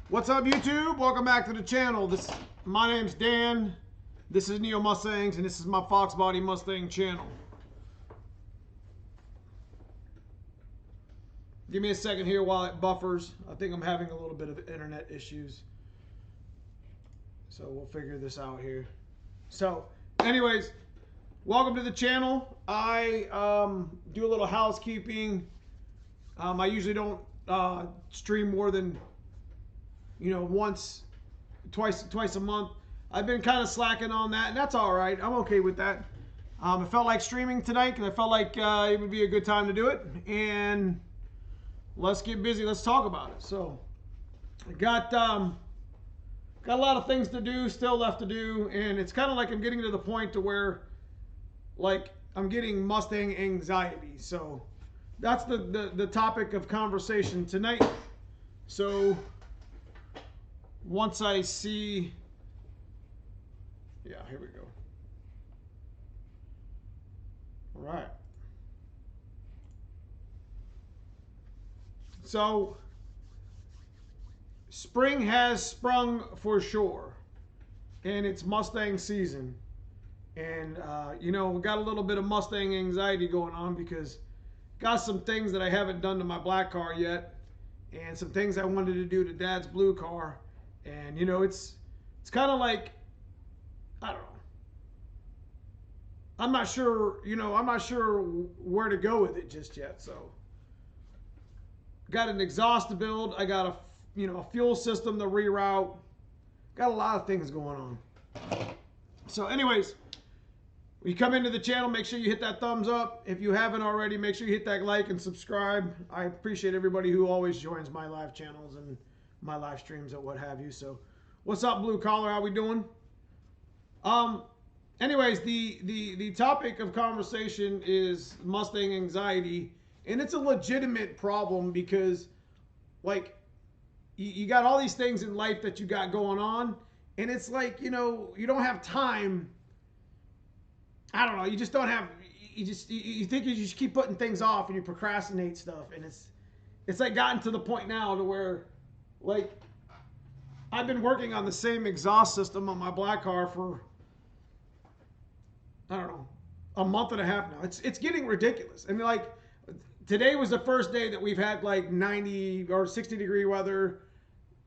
What's up, YouTube? Welcome back to the channel. My name's Dan. This is Neomustangs, and this is my Fox Body Mustang channel. Give me a second here while it buffers. I think I'm having a little bit of internet issues, so we'll figure this out here. So, anyways, welcome to the channel. I do a little housekeeping. I usually don't stream more than twice a month. I've been kind of slacking on that, and that's all right. I'm okay with that. I felt like streaming tonight, and I felt like it would be a good time to do it. And let's get busy. Let's talk about it. So, I got a lot of things to do, still left to do, and it's kind of like I'm getting to the point to where, like, I'm getting Mustang anxiety. So, that's the topic of conversation tonight. So, once I see, yeah, here we go. All right. So, spring has sprung for sure, and it's Mustang season. And, we got a little bit of Mustang anxiety going on because got some things that I haven't done to my black car yet, and some things I wanted to do to Dad's blue car. And it's kind of like, I don't know. I'm not sure where to go with it just yet. So, got an exhaust to build. I got a fuel system to reroute. Got a lot of things going on. So, anyways, when you come into the channel, make sure you hit that thumbs up. If you haven't already, make sure you hit that like and subscribe. I appreciate everybody who always joins my live channels and my live streams and what have you. So, what's up, blue collar? How we doing? Anyways, the topic of conversation is Mustang anxiety, and it's a legitimate problem because, like, you got all these things in life that you got going on, and it's like, you don't have time. I don't know. You just don't have. You think you just keep putting things off, and you procrastinate stuff, and it's like gotten to the point now to where, like, I've been working on the same exhaust system on my black car for, I don't know, a month and a half now. It's getting ridiculous. I mean, like, today was the first day that we've had like 90 or 60 degree weather,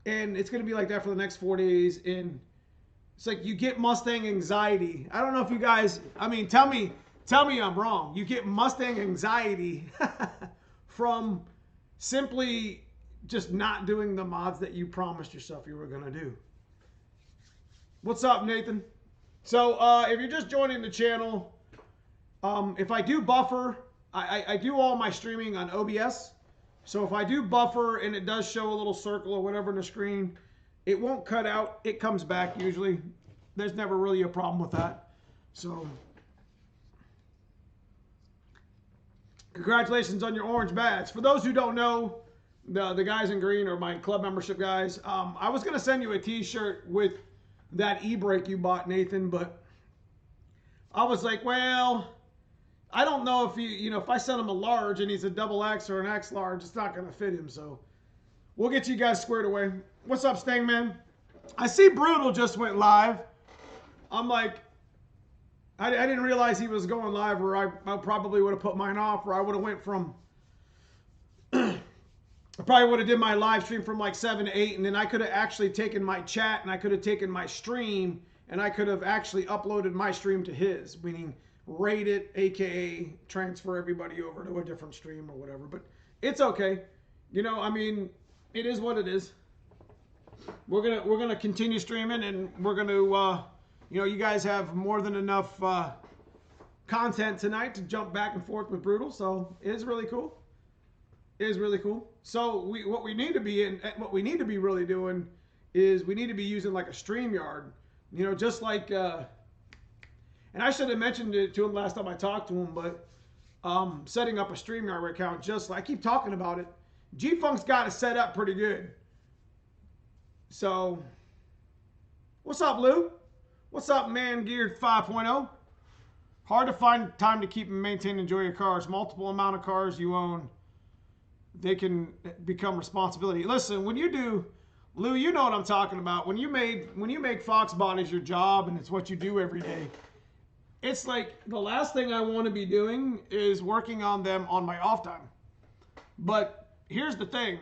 and it's going to be like that for the next 4 days. And it's like you get Mustang anxiety. I don't know if you guys, I mean, tell me I'm wrong. You get Mustang anxiety from simply just not doing the mods that you promised yourself you were going to do. What's up, Nathan? So, if you're just joining the channel, if I do buffer, I do all my streaming on OBS. So if I do buffer and it does show a little circle or whatever on the screen, it won't cut out. It comes back usually. There's never really a problem with that. So, congratulations on your orange badge. For those who don't know, the guys in green are my club membership guys. I was going to send you a t-shirt with that e-brake you bought, Nathan, but I was like, well, I don't know if if I send him a large and he's a double X or an X large, it's not going to fit him. So we'll get you guys squared away. What's up, Stangman? I see Brutal just went live. I'm like, I didn't realize he was going live, or I probably would have put mine off, or I would have went from I probably would have did my live stream from like 7 to 8, and then I could have actually taken my chat and I could have taken my stream and I could have actually uploaded my stream to his, meaning rate it, aka transfer everybody over to a different stream or whatever. But it's okay. I mean, it is what it is. We're gonna continue streaming, and we're gonna you guys have more than enough content tonight to jump back and forth with Brutal, so it is really cool. It is really cool. So what we need to be really doing is we need to be using like a StreamYard, just like and I should have mentioned it to him last time I talked to him, but setting up a StreamYard account, just like I keep talking about it. G-Funk's got it set up pretty good. So, what's up, Lou? What's up, Man Geared 5.0? Hard to find time to keep and maintain and enjoy your cars. Multiple amount of cars you own, they can become responsibility. Listen, when you do, Lou, you know what I'm talking about. When you make Fox bodies your job and it's what you do every day, it's like the last thing I want to be doing is working on them on my off time. But here's the thing.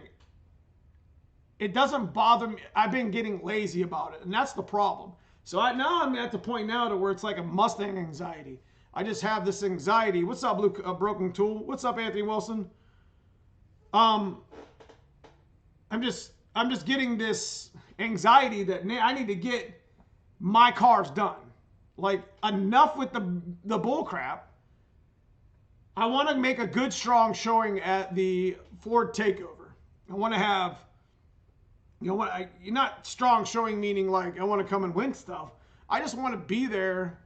It doesn't bother me. I've been getting lazy about it, and that's the problem. So now I'm at the point now to where it's like a Mustang anxiety. I just have this anxiety. What's up, Broken Tool? What's up, Anthony Wilson? I'm just getting this anxiety that I need to get my cars done. Like, enough with the bull crap. I want to make a good, strong showing at the Ford Takeover. I want to have, not strong showing meaning like I want to come and win stuff. I just want to be there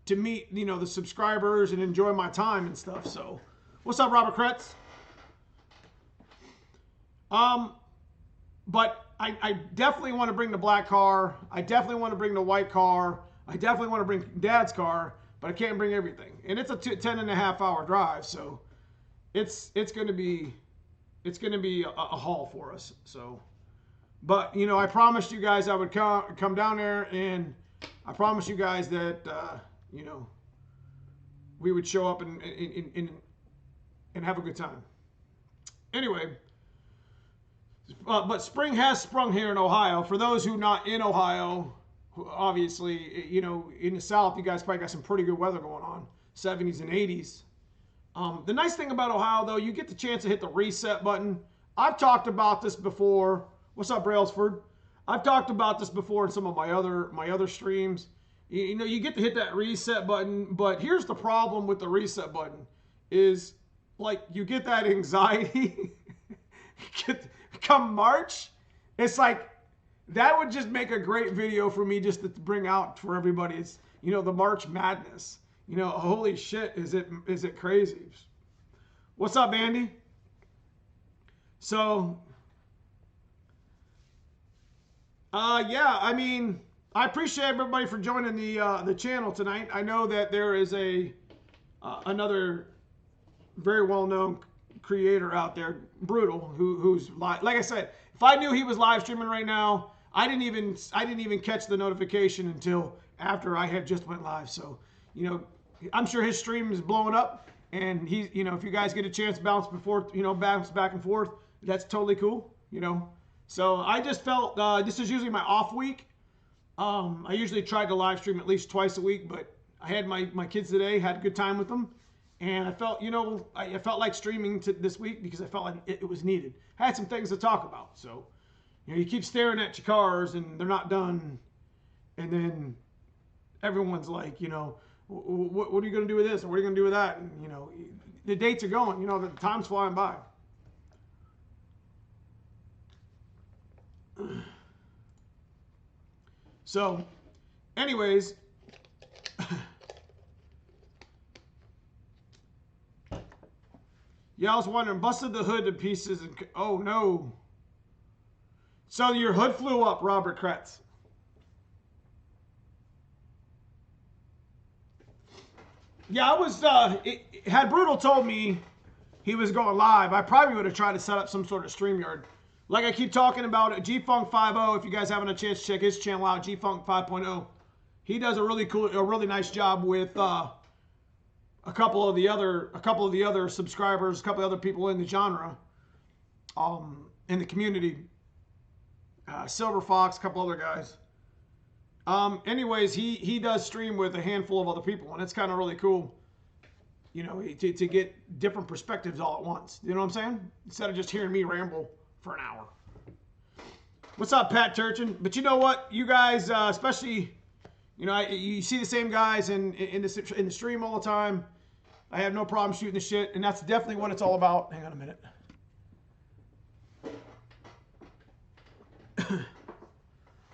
to meet, the subscribers and enjoy my time and stuff. So, what's up, Robert Kretz? But I definitely want to bring the black car. I definitely want to bring the white car. I definitely want to bring Dad's car, but I can't bring everything. And it's a 10.5-hour drive, so it's going to be a haul for us. So, but I promised you guys I would come down there, and I promised you guys that we would show up and have a good time. Anyway. But spring has sprung here in Ohio. For those who are not in Ohio, obviously, in the South, you guys probably got some pretty good weather going on, 70s and 80s. The nice thing about Ohio, though, you get the chance to hit the reset button. I've talked about this before. What's up, Brailsford? I've talked about this before in some of my other streams. You get to hit that reset button, but here's the problem with the reset button is, like, you get that anxiety. Come March, it's like that would just make a great video for me just to bring out for everybody. It's the March Madness. Holy shit, is it crazy? What's up, Andy? So, yeah, I mean, I appreciate everybody for joining the channel tonight. I know that there is another very well-known creator out there, Brutal, who's like I said, if I knew he was live streaming right now, I didn't even catch the notification until after I had just went live. So, I'm sure his stream is blowing up, and he's, if you guys get a chance to bounce back and forth, that's totally cool, So I just felt this is usually my off week. I usually try to live stream at least twice a week, but I had my kids today, had a good time with them. And I felt, I felt like streaming this week because I felt like it was needed. I had some things to talk about. So, you keep staring at your cars and they're not done. And then everyone's like, what are you going to do with this? Or what are you going to do with that? And, the dates are going, the time's flying by. So, anyways, yeah, I was wondering, busted the hood to pieces and, oh no. So your hood flew up, Robert Kretz. Yeah, I was, had Brutal told me he was going live, I probably would have tried to set up some sort of StreamYard. Like I keep talking about it, G-Funk 5.0, if you guys haven't a chance to check his channel out, G-Funk 5.0. He does a really nice job with, a couple of the other subscribers, a couple of other people in the genre, in the community. Silver Fox, a couple other guys. Anyways, he does stream with a handful of other people, and it's kind of really cool, to get different perspectives all at once. You know what I'm saying? Instead of just hearing me ramble for an hour. What's up, Pat Turchin? But you know what? You guys, especially, you see the same guys in the stream all the time. I have no problem shooting the shit, and that's definitely what it's all about. Hang on a minute.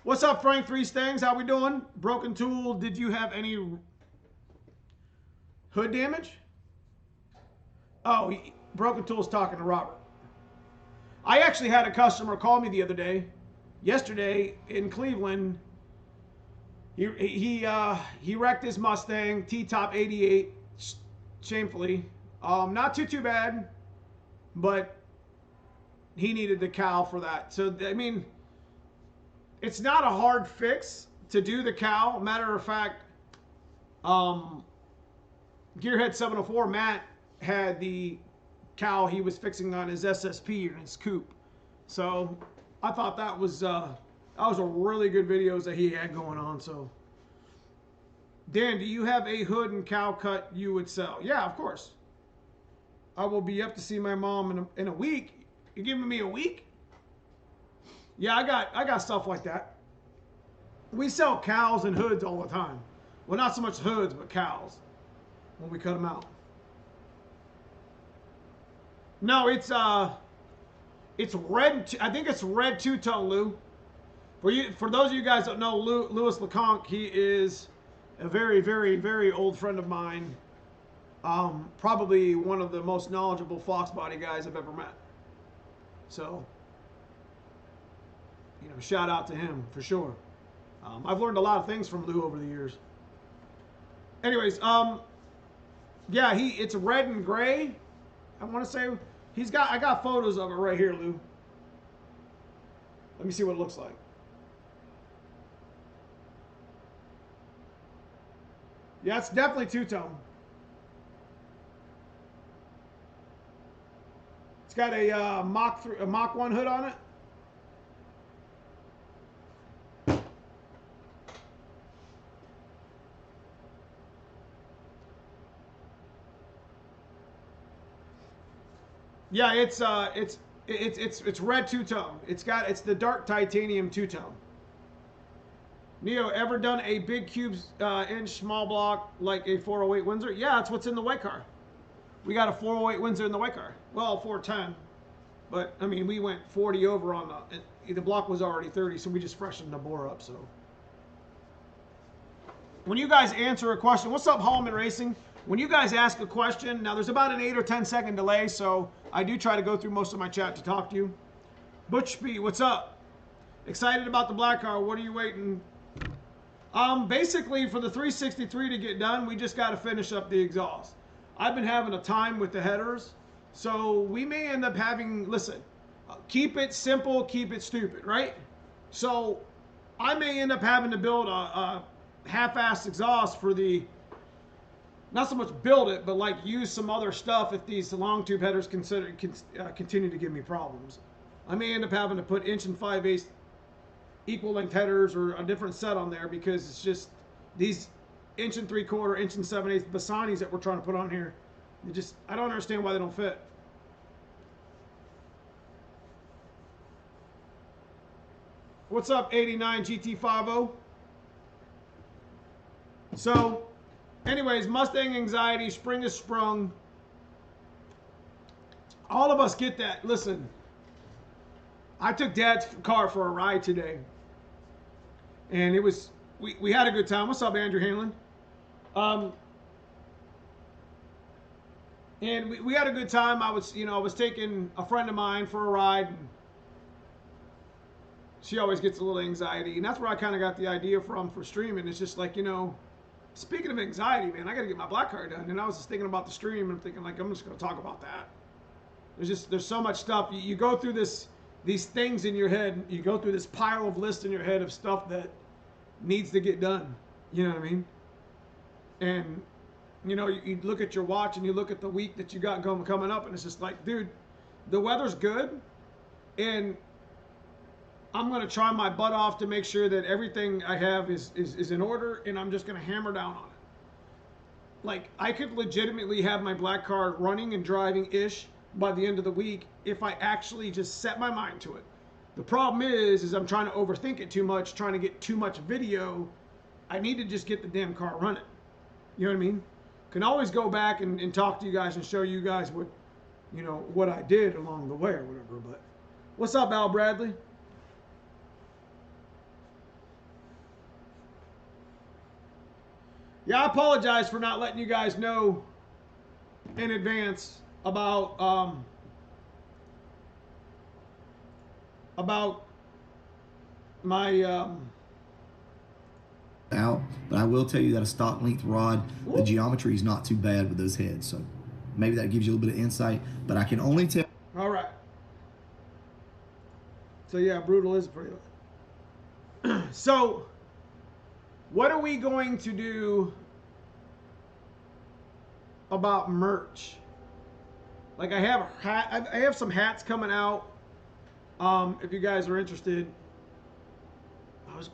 What's up, Frank Three Stangs? How we doing? Broken Tool, did you have any hood damage? Oh, Broken Tool's talking to Robert. I actually had a customer call me the other day, yesterday in Cleveland. He wrecked his Mustang T-top 88 shamefully. Not too bad, but he needed the cowl for that. So I mean, it's not a hard fix to do the cowl. Matter of fact, Gearhead 704 Matt had the cowl he was fixing on his SSP in his coupe. So I thought that was a really good videos that he had going on. So Dan, do you have a hood and cowl cut you would sell? Yeah, of course. I will be up to see my mom in a week. You giving me a week? Yeah, I got stuff like that. We sell cowls and hoods all the time. Well, not so much hoods, but cowls when we cut them out. No, it's red. I think it's red two-tone, Lou. For those of you guys that know Louis Leconque, he is a very, very, very old friend of mine. Probably one of the most knowledgeable Fox body guys I've ever met. So, you know, shout out to him for sure. I've learned a lot of things from Lou over the years. Anyways, yeah, it's red and gray. I want to say I got photos of it right here, Lou. Let me see what it looks like. Yeah, it's definitely two-tone. It's got a Mach 1 hood on it. Yeah, it's red two-tone. It's the dark titanium two-tone. Neo, ever done a big cube inch small block like a 408 Windsor? Yeah, that's what's in the white car. We got a 408 Windsor in the white car. Well, 410, but I mean we went 40 over on the block was already 30, so we just freshened the bore up. So when you guys answer a question, what's up, Hallman Racing? When you guys ask a question, now there's about an 8 or 10 second delay, so I do try to go through most of my chat to talk to you. Butchby, what's up? Excited about the black car? What are you waiting? Basically for the 363 to get done, we just got to finish up the exhaust. I've been having a time with the headers, so we may end up having, listen, keep it simple, keep it stupid, right? So I may end up having to build a half-assed exhaust for the, not so much build it, but like use some other stuff if these long tube headers continue to give me problems. I may end up having to put 1 5/8 equal length headers or a different set on there because it's just these 1 3/4, 1 7/8 Bassanis that we're trying to put on here. I don't understand why they don't fit. What's up, 89 GT50? So, anyways, Mustang anxiety, spring is sprung. All of us get that. Listen, I took Dad's car for a ride today, and it was we had a good time. What's up, Andrew Hanlon? And we had a good time. I was taking a friend of mine for a ride. And she always gets a little anxiety, and that's where I kind of got the idea from for streaming. It's just like, speaking of anxiety, man, I got to get my black car done. And I was just thinking about the stream, and I'm thinking like I'm just going to talk about that. There's so much stuff. You go through these things in your head. You go through this pile of lists in your head of stuff that needs to get done. You know what I mean? And you look at your watch and you look at the week that you got coming up, and it's just like, dude, the weather's good, and I'm going to try my butt off to make sure that everything I have is in order, and I'm just going to hammer down on it. Like, I could legitimately have my black car running and driving-ish by the end of the week if I actually just set my mind to it. The problem is I'm trying to overthink it too much, trying to get too much video. I need to just get the damn car running. You know what I mean? Can always go back and talk to you guys and show you guys what I did along the way or whatever. But what's up, Al Bradley? Yeah, I apologize for not letting you guys know in advance about my out, but I will tell you that a stock length rod, the geometry is not too bad with those heads. So maybe that gives you a little bit of insight, but I can only tell. All right. So yeah, brutal is pretty. So what are we going to do about merch? Like I have some hats coming out. If you guys are interested.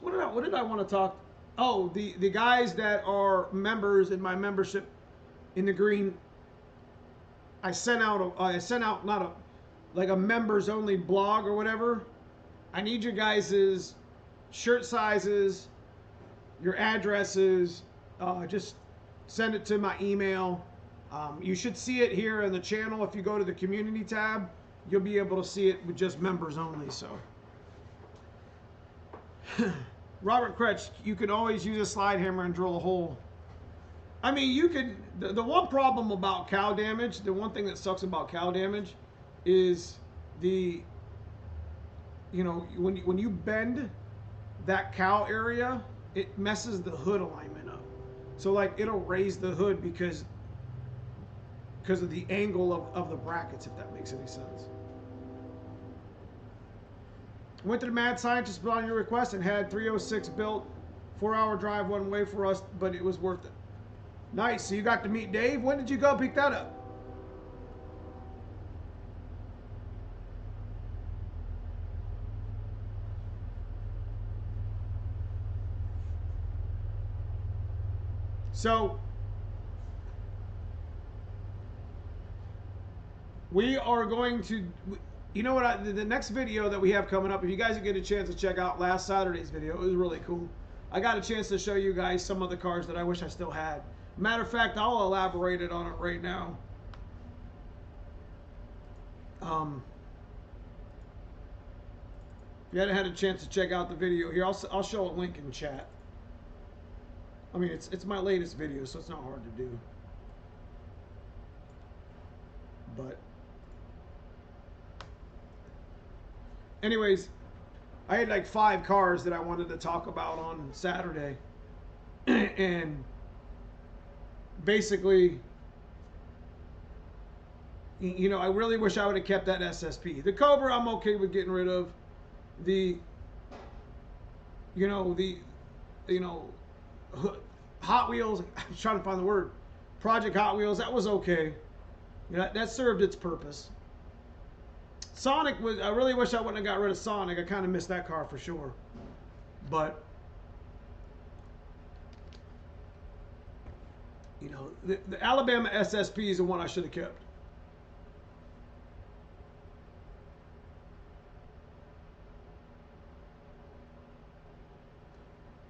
What did I want to talk? Oh, the guys that are members in my membership in the green. I sent out not a members only blog or whatever. I need your guys's shirt sizes, your addresses. Just send it to my email. You should see it here in the channel. If you go to the community tab, you'll be able to see it with just members only. So, Robert Kretsch, you can always use a slide hammer and drill a hole. I mean, you could. The one problem about cow damage, the one thing that sucks about cow damage, is when you bend that cow area, it messes the hood alignment up. So like it'll raise the hood because of the angle of the brackets, if that makes any sense. Went to the Mad Scientist on your request and had 306 built, 4-hour drive one way for us, but it was worth it. Nice. So you got to meet Dave. When did you go pick that up? So we are going to, you know what, the next video that we have coming up, if you guys get a chance to check out last Saturday's video, it was really cool. I got a chance to show you guys some of the cars that I wish I still had. Matter of fact, I'll elaborate on it right now. If you hadn't had a chance to check out the video here, I'll show a link in chat. I mean, it's my latest video, so it's not hard to do. But anyways, I had like 5 cars that I wanted to talk about on Saturday. And basically, you know, I really wish I would have kept that SSP. The Cobra, I'm okay with getting rid of. Hot Wheels, I'm trying to find the word. Project Hot Wheels, that was okay. You know, that served its purpose. Sonic was, I really wish I wouldn't have got rid of Sonic. I kind of missed that car for sure. But, you know, the Alabama SSP is the one I should have kept.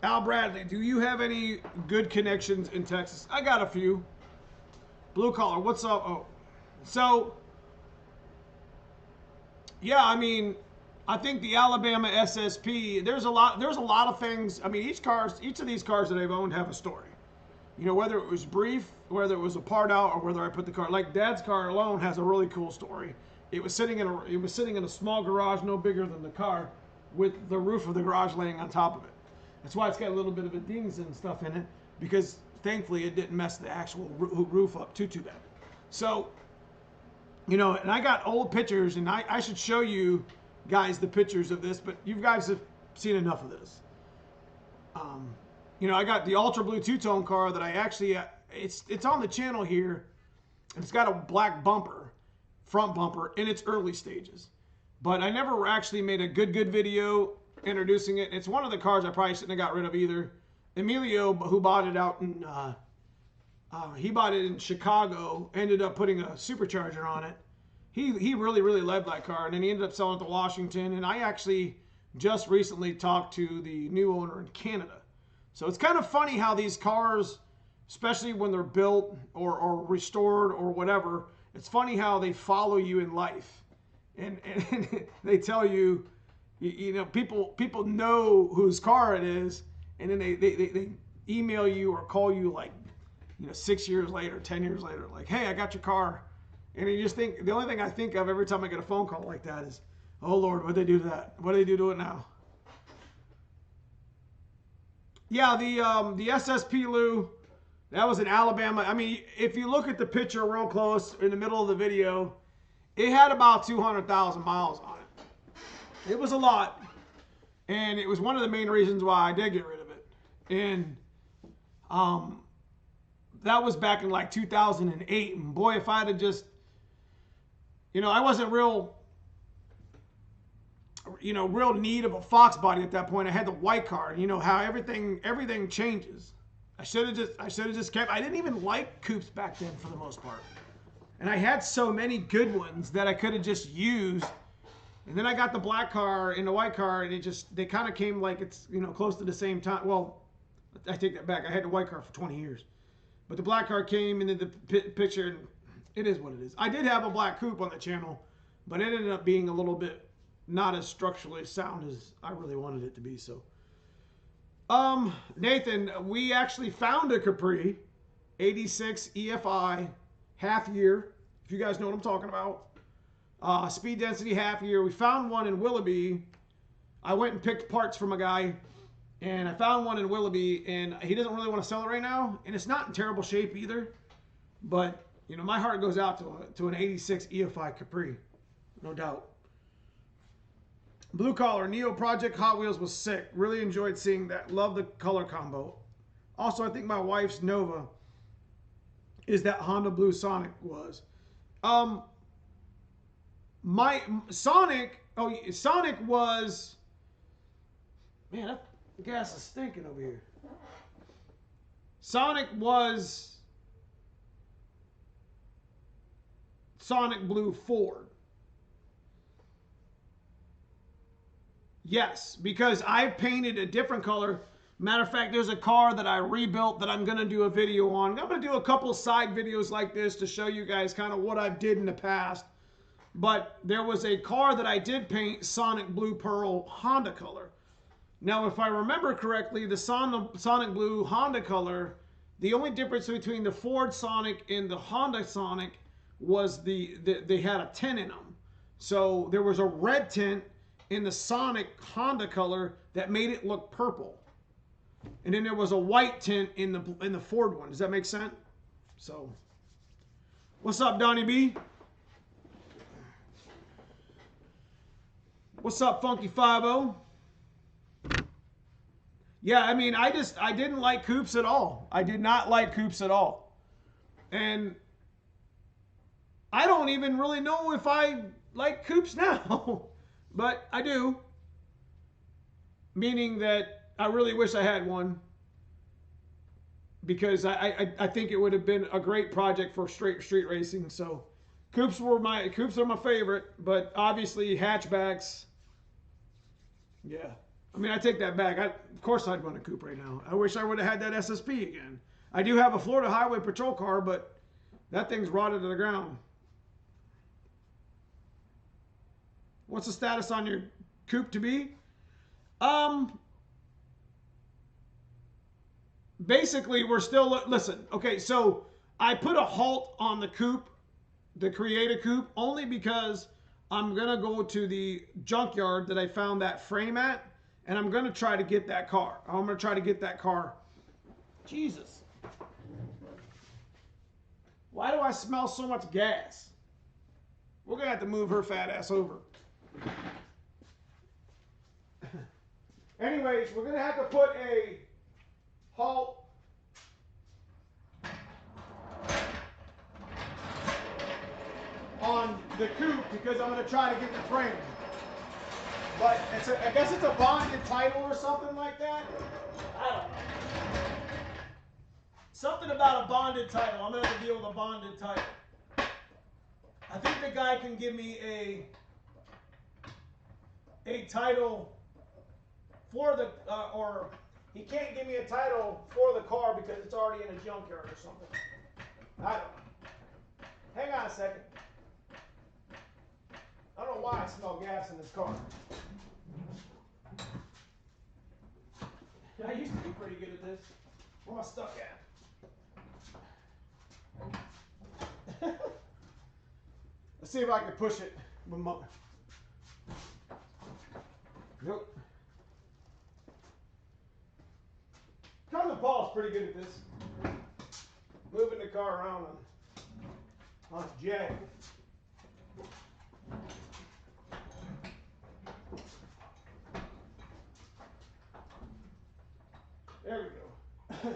Al Bradley, do you have any good connections in Texas? I got a few. Blue Collar, what's up? Oh, so, yeah, I mean, I think the Alabama SSP, there's a lot of things. I mean, each of these cars that I've owned have a story. You know, whether it was brief, whether it was a part out, or whether I put the car, like Dad's car alone has a really cool story. It was sitting in a small garage, no bigger than the car, with the roof of the garage laying on top of it. That's why it's got a little bit of a dings and stuff in it, because thankfully it didn't mess the actual roof up too bad. So, you know, and I got old pictures, and I should show you guys the pictures of this, but you guys have seen enough of this. You know, I got the Ultra Blue two-tone car that I actually, it's on the channel here, and it's got a black bumper, front bumper, in its early stages. But I never actually made a good video introducing it. It's one of the cars I probably shouldn't have got rid of either. Emilio, who bought it out in, he bought it in Chicago, ended up putting a supercharger on it. He really loved that car, and then he ended up selling it to Washington. And I actually just recently talked to the new owner in Canada. So it's kind of funny how these cars, especially when they're built or restored or whatever, it's funny how they follow you in life, and they tell you, you know, people know whose car it is, and then they email you or call you, like, you know, 6 years later, 10 years later, like, hey, I got your car. And you just think, the only thing I think of every time I get a phone call like that is, oh Lord, what'd they do to that? What do they do to it now? Yeah, the SSP Lou, that was in Alabama. I mean, if you look at the picture real close in the middle of the video, it had about 200,000 miles on it. It was a lot, and it was one of the main reasons why I did get rid of it. And that was back in like 2008. And boy, if I'd have just, I wasn't real need of a Fox body at that point. I had the white car. You know how everything changes. I should have just kept. I didn't even like coupes back then for the most part, and I had so many good ones that I could have just used. And then I got the black car and the white car, and they kind of came like it's close to the same time. Well, I take that back. I had the white car for 20 years, but the black car came into the picture, and it is what it is. I did have a black coupe on the channel, but it ended up being a little bit not as structurally sound as I really wanted it to be. So, Nathan, we actually found a Capri 86 EFI half year. If you guys know what I'm talking about. Speed density half year. We found one in Willoughby. I went and picked parts from a guy, and I found one in Willoughby, and he doesn't really want to sell it right now, and it's not in terrible shape either. But my heart goes out to an 86 EFI Capri, no doubt. Blue Collar Neo Project Hot Wheels was sick. Really enjoyed seeing that. Love the color combo. Also, I think my wife's Nova is that Honda Blue Sonic was. My Sonic was, man, that gas is stinking over here. Sonic was Sonic Blue Ford. Yes, because I painted a different color. Matter of fact, there's a car that I rebuilt that I'm going to do a video on. I'm going to do a couple side videos like this to show you guys kind of what I did in the past. But there was a car that I did paint Sonic Blue Pearl Honda color. Now, if I remember correctly, the Sonic Blue Honda color, the only difference between the Ford Sonic and the Honda Sonic was they had a tint in them. So there was a red tint in the Sonic Honda color that made it look purple. And then there was a white tint in the Ford one. Does that make sense? So, what's up, Donnie B? What's up, Funky 50? Yeah, I mean, I didn't like coupes at all. I did not like coupes at all. And I don't even really know if I like coupes now. But I do. Meaning that I really wish I had one. Because I think it would have been a great project for street racing. So coupes are my favorite, but obviously hatchbacks. Yeah. I mean, I take that back. Of course I'd run a coupe right now. I wish I would have had that SSP again. I do have a Florida Highway Patrol car, but that thing's rotted to the ground. What's the status on your coupe to be? Basically, we're still, listen, okay, so I put a halt on the coupe, the Creator coupe, only because I'm going to go to the junkyard that I found that frame at, and I'm going to try to get that car. I'm going to try to get that car. Jesus. Why do I smell so much gas? We're going to have to move her fat ass over. Anyways, we're going to have to put a halt on the coupe because I'm going to try to get the frame. But I guess it's a bonded title or something like that. I don't know. Something about a bonded title. I'm going to have to deal with a bonded title. I think the guy can give me a title for the, or he can't give me a title for the car because it's already in a junkyard or something. I don't know. Hang on a second. I don't know why I smell gas in this car. I used to be pretty good at this. Where am I stuck at? Let's see if I can push it with my... Nope. Paul's pretty good at this. Moving the car around on Jag. There we go.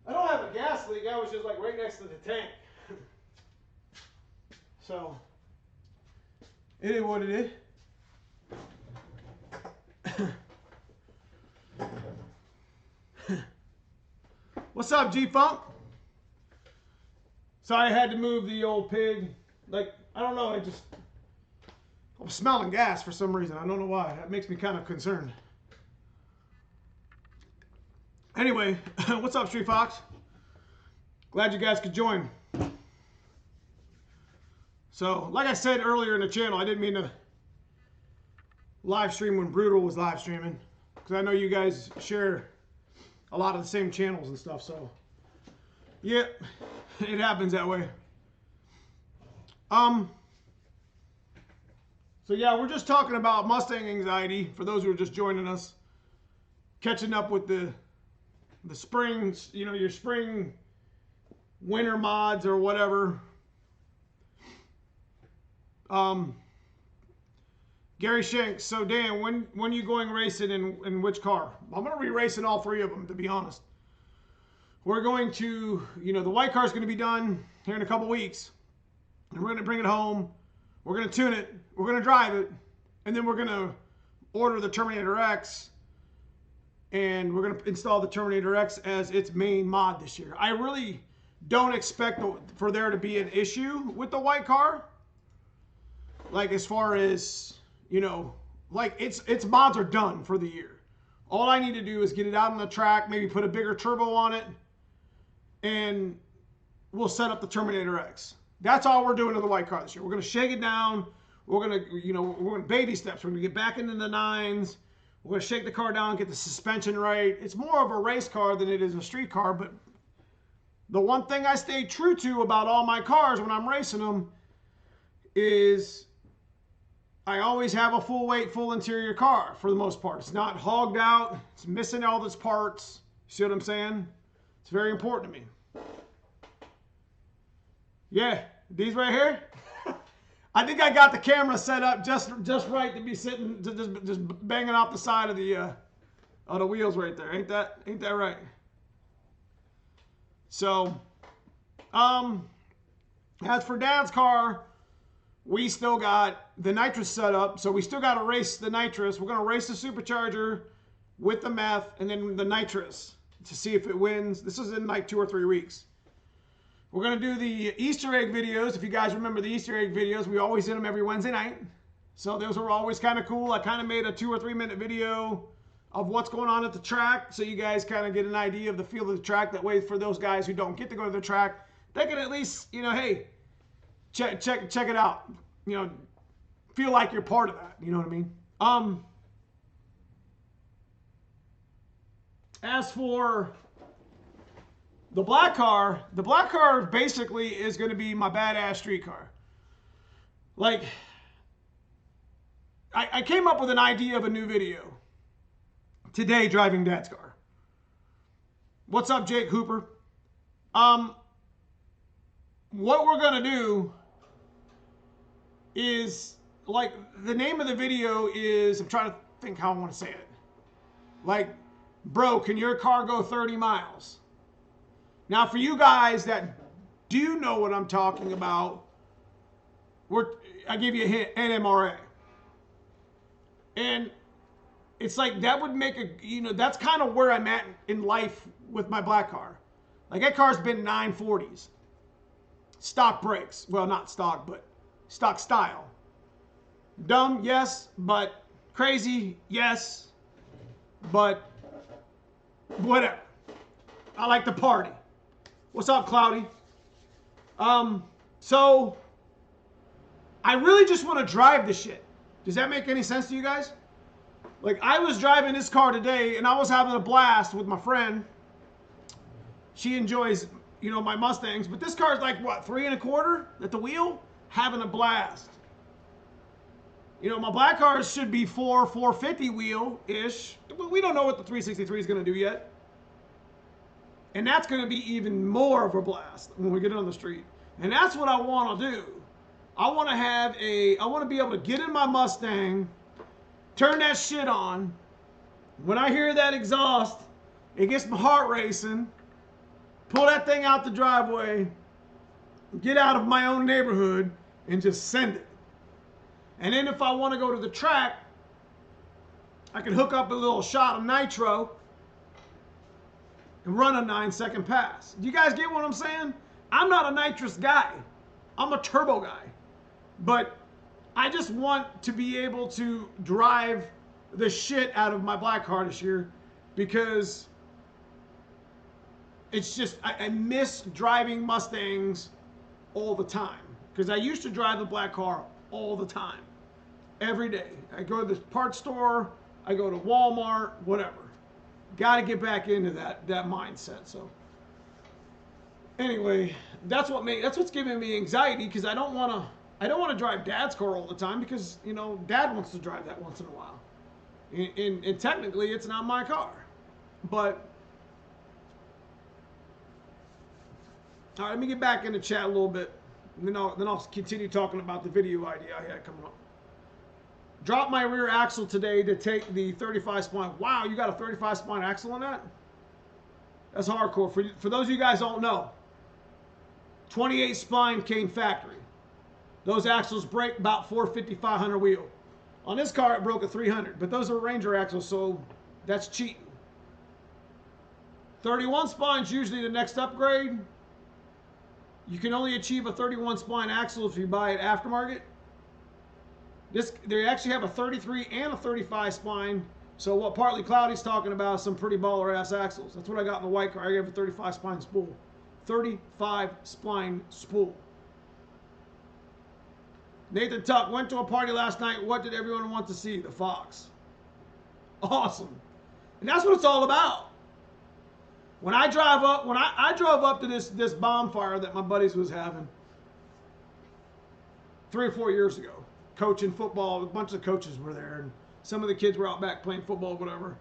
I don't have a gas leak. I was just like right next to the tank. So, it is what it is. What's up, G-Funk? Sorry I had to move the old pig. Like, I don't know, I'm smelling gas for some reason. I don't know why. That makes me kind of concerned. Anyway, what's up, Street Fox? Glad you guys could join. So, like I said earlier in the channel, I didn't mean to live stream when Brutal was live streaming, because I know you guys share a lot of the same channels and stuff, so yeah, it happens that way. So yeah, we're just talking about Mustang anxiety for those who are just joining us, catching up with the spring, you know, your spring winter mods or whatever. Gary Shanks, so Dan, when you going racing in which car? I'm going to be racing all three of them, to be honest. We're going to, you know, the white car's going to be done here in a couple weeks. And we're going to bring it home. We're going to tune it. We're going to drive it. And then we're going to order the Terminator X. And we're going to install the Terminator X as its main mod this year. I really don't expect for there to be an issue with the white car. Like, as far as, you know, like its mods are done for the year. All I need to do is get it out on the track, maybe put a bigger turbo on it, and we'll set up the Terminator X. That's all we're doing to the white car this year. We're going to shake it down. We're going to, you know, we're going to baby steps. We're going to get back into the nines. We're going to shake the car down, get the suspension right. It's more of a race car than it is a street car, but the one thing I stay true to about all my cars when I'm racing them is I always have a full weight, full interior car for the most part. It's not hogged out. It's missing all its parts. See what I'm saying? It's very important to me. Yeah, these right here. I think I got the camera set up just right to be sitting, just banging off the side of the wheels right there. Ain't that right? So, as for Dad's car, we still got the nitrous set up, so we still got to race the nitrous. We're going to race the supercharger with the meth and then the nitrous to see if it wins. This is in like 2 or 3 weeks. We're going to do the Easter egg videos. If you guys remember the Easter egg videos, we always did them every Wednesday night. So those were always kind of cool. I kind of made a 2 or 3 minute video of what's going on at the track, so you guys kind of get an idea of the feel of the track. That way, for those guys who don't get to go to the track, they can at least, you know, hey, check it out. You know, feel like you're part of that. You know what I mean? As for the black car basically is going to be my badass street car. Like, I came up with an idea of a new video today driving Dad's car. What's up, Jake Hooper? What we're going to do is, like, the name of the video is, I'm trying to think how I want to say it. Like, bro, can your car go 30 miles? Now, for you guys that do know what I'm talking about, I give you a hint, NMRA. And it's like, that would make a, you know, that's kind of where I'm at in life with my black car. Like, that car's been 940s. Stock brakes. Well, not stock, but stock style. Dumb, yes, but crazy, yes, but whatever. I like to party. What's up, Cloudy? So I really just want to drive this shit. Does that make any sense to you guys? Like, I was driving this car today and I was having a blast with my friend. She enjoys, you know, my Mustangs, but this car's like, what, 3 1/4 at the wheel? Having a blast. You know, my black cars should be 450 wheel-ish. We don't know what the 363 is going to do yet. And that's going to be even more of a blast when we get on the street. And that's what I want to do. I want to be able to get in my Mustang, turn that shit on. When I hear that exhaust, it gets my heart racing. Pull that thing out the driveway, get out of my own neighborhood, and just send it. And then if I want to go to the track, I can hook up a little shot of nitro and run a 9-second pass. Do you guys get what I'm saying? I'm not a nitrous guy. I'm a turbo guy. But I just want to be able to drive the shit out of my black car this year, because it's just, I miss driving Mustangs all the time. Because I used to drive the black car all the time. Every day. I go to the parts store, I go to Walmart, whatever. Got to get back into that mindset. So anyway, that's what's giving me anxiety, because I don't want to drive Dad's car all the time, because, you know, Dad wants to drive that once in a while. And technically it's not my car. But all right, let me get back into chat a little bit, and then I'll continue talking about the video idea I had coming up. Dropped my rear axle today to take the 35 spline. Wow, you got a 35 spline axle on that? That's hardcore. For those of you guys don't know, 28 spline came factory. Those axles break about 450, 500 wheel. On this car, it broke a 300, but those are Ranger axles, so that's cheating. 31 spine's usually the next upgrade. You can only achieve a 31 spline axle if you buy it aftermarket. They actually have a 33 and a 35 spline. So what Partly Cloudy's talking about is some pretty baller ass axles. That's what I got in the white car. I gave a 35 spline spool. 35 spline spool. Nathan Tuck went to a party last night. What did everyone want to see? The Fox. Awesome. And that's what it's all about. When I drove up to this bonfire that my buddies was having 3 or 4 years ago, coaching football, a bunch of coaches were there, and some of the kids were out back playing football, whatever.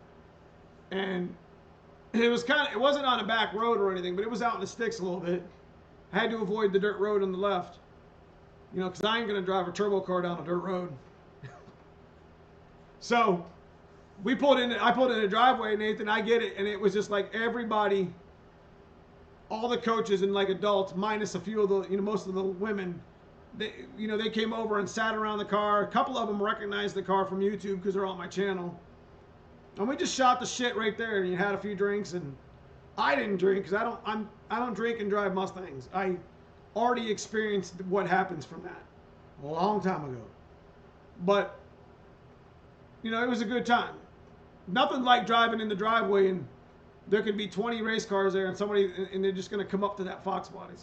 And it wasn't on a back road or anything, but it was out in the sticks a little bit. I had to avoid the dirt road on the left, you know, because I ain't gonna drive a turbo car down a dirt road. So I pulled in the driveway, Nathan, I get it, and it was just like everybody, all the coaches and like adults, minus a few of the, you know, most of the women, they came over and sat around the car. A couple of them recognized the car from YouTube because they're on my channel. And we just shot the shit right there, and you had a few drinks, and I didn't drink because I don't drink and drive Mustangs. I already experienced what happens from that a long time ago. But you know, it was a good time. Nothing like driving in the driveway and there could be 20 race cars there, and they're just going to come up to that Fox body.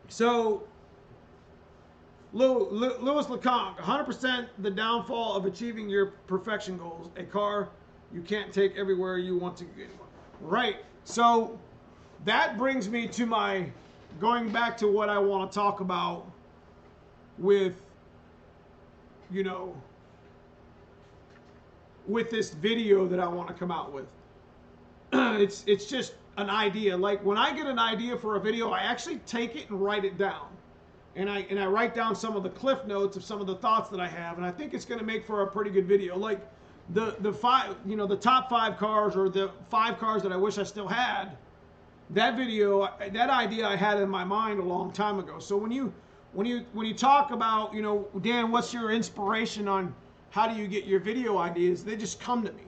So Louis Leconte, 100% the downfall of achieving your perfection goals. A car you can't take everywhere you want to get. Right. So that brings me to going back to what I want to talk about with, you know, with this video that I want to come out with. It's just an idea. Like when I get an idea for a video, I actually take it and write it down. And I write down some of the cliff notes of some of the thoughts that I have, and I think it's going to make for a pretty good video. Like the top 5 cars, or the 5 cars that I wish I still had. That video, that idea I had in my mind a long time ago. So when you talk about, you know, Dan, what's your inspiration on how do you get your video ideas? They just come to me.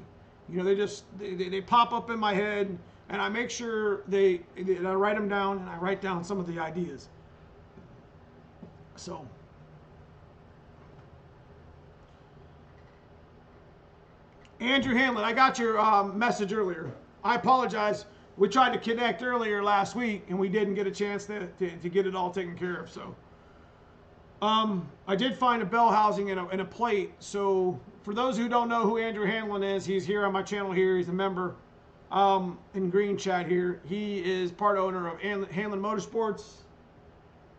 You know, they pop up in my head, and I make sure I write them down, and I write down some of the ideas. So Andrew Hanlon, I got your message earlier. I apologize. We tried to connect earlier last week, and we didn't get a chance to get it all taken care of. So I did find a bell housing and a plate. So for those who don't know who Andrew Hanlon is, he's here on my channel here. He's a member in green chat here. He is part owner of Hanlon Motorsports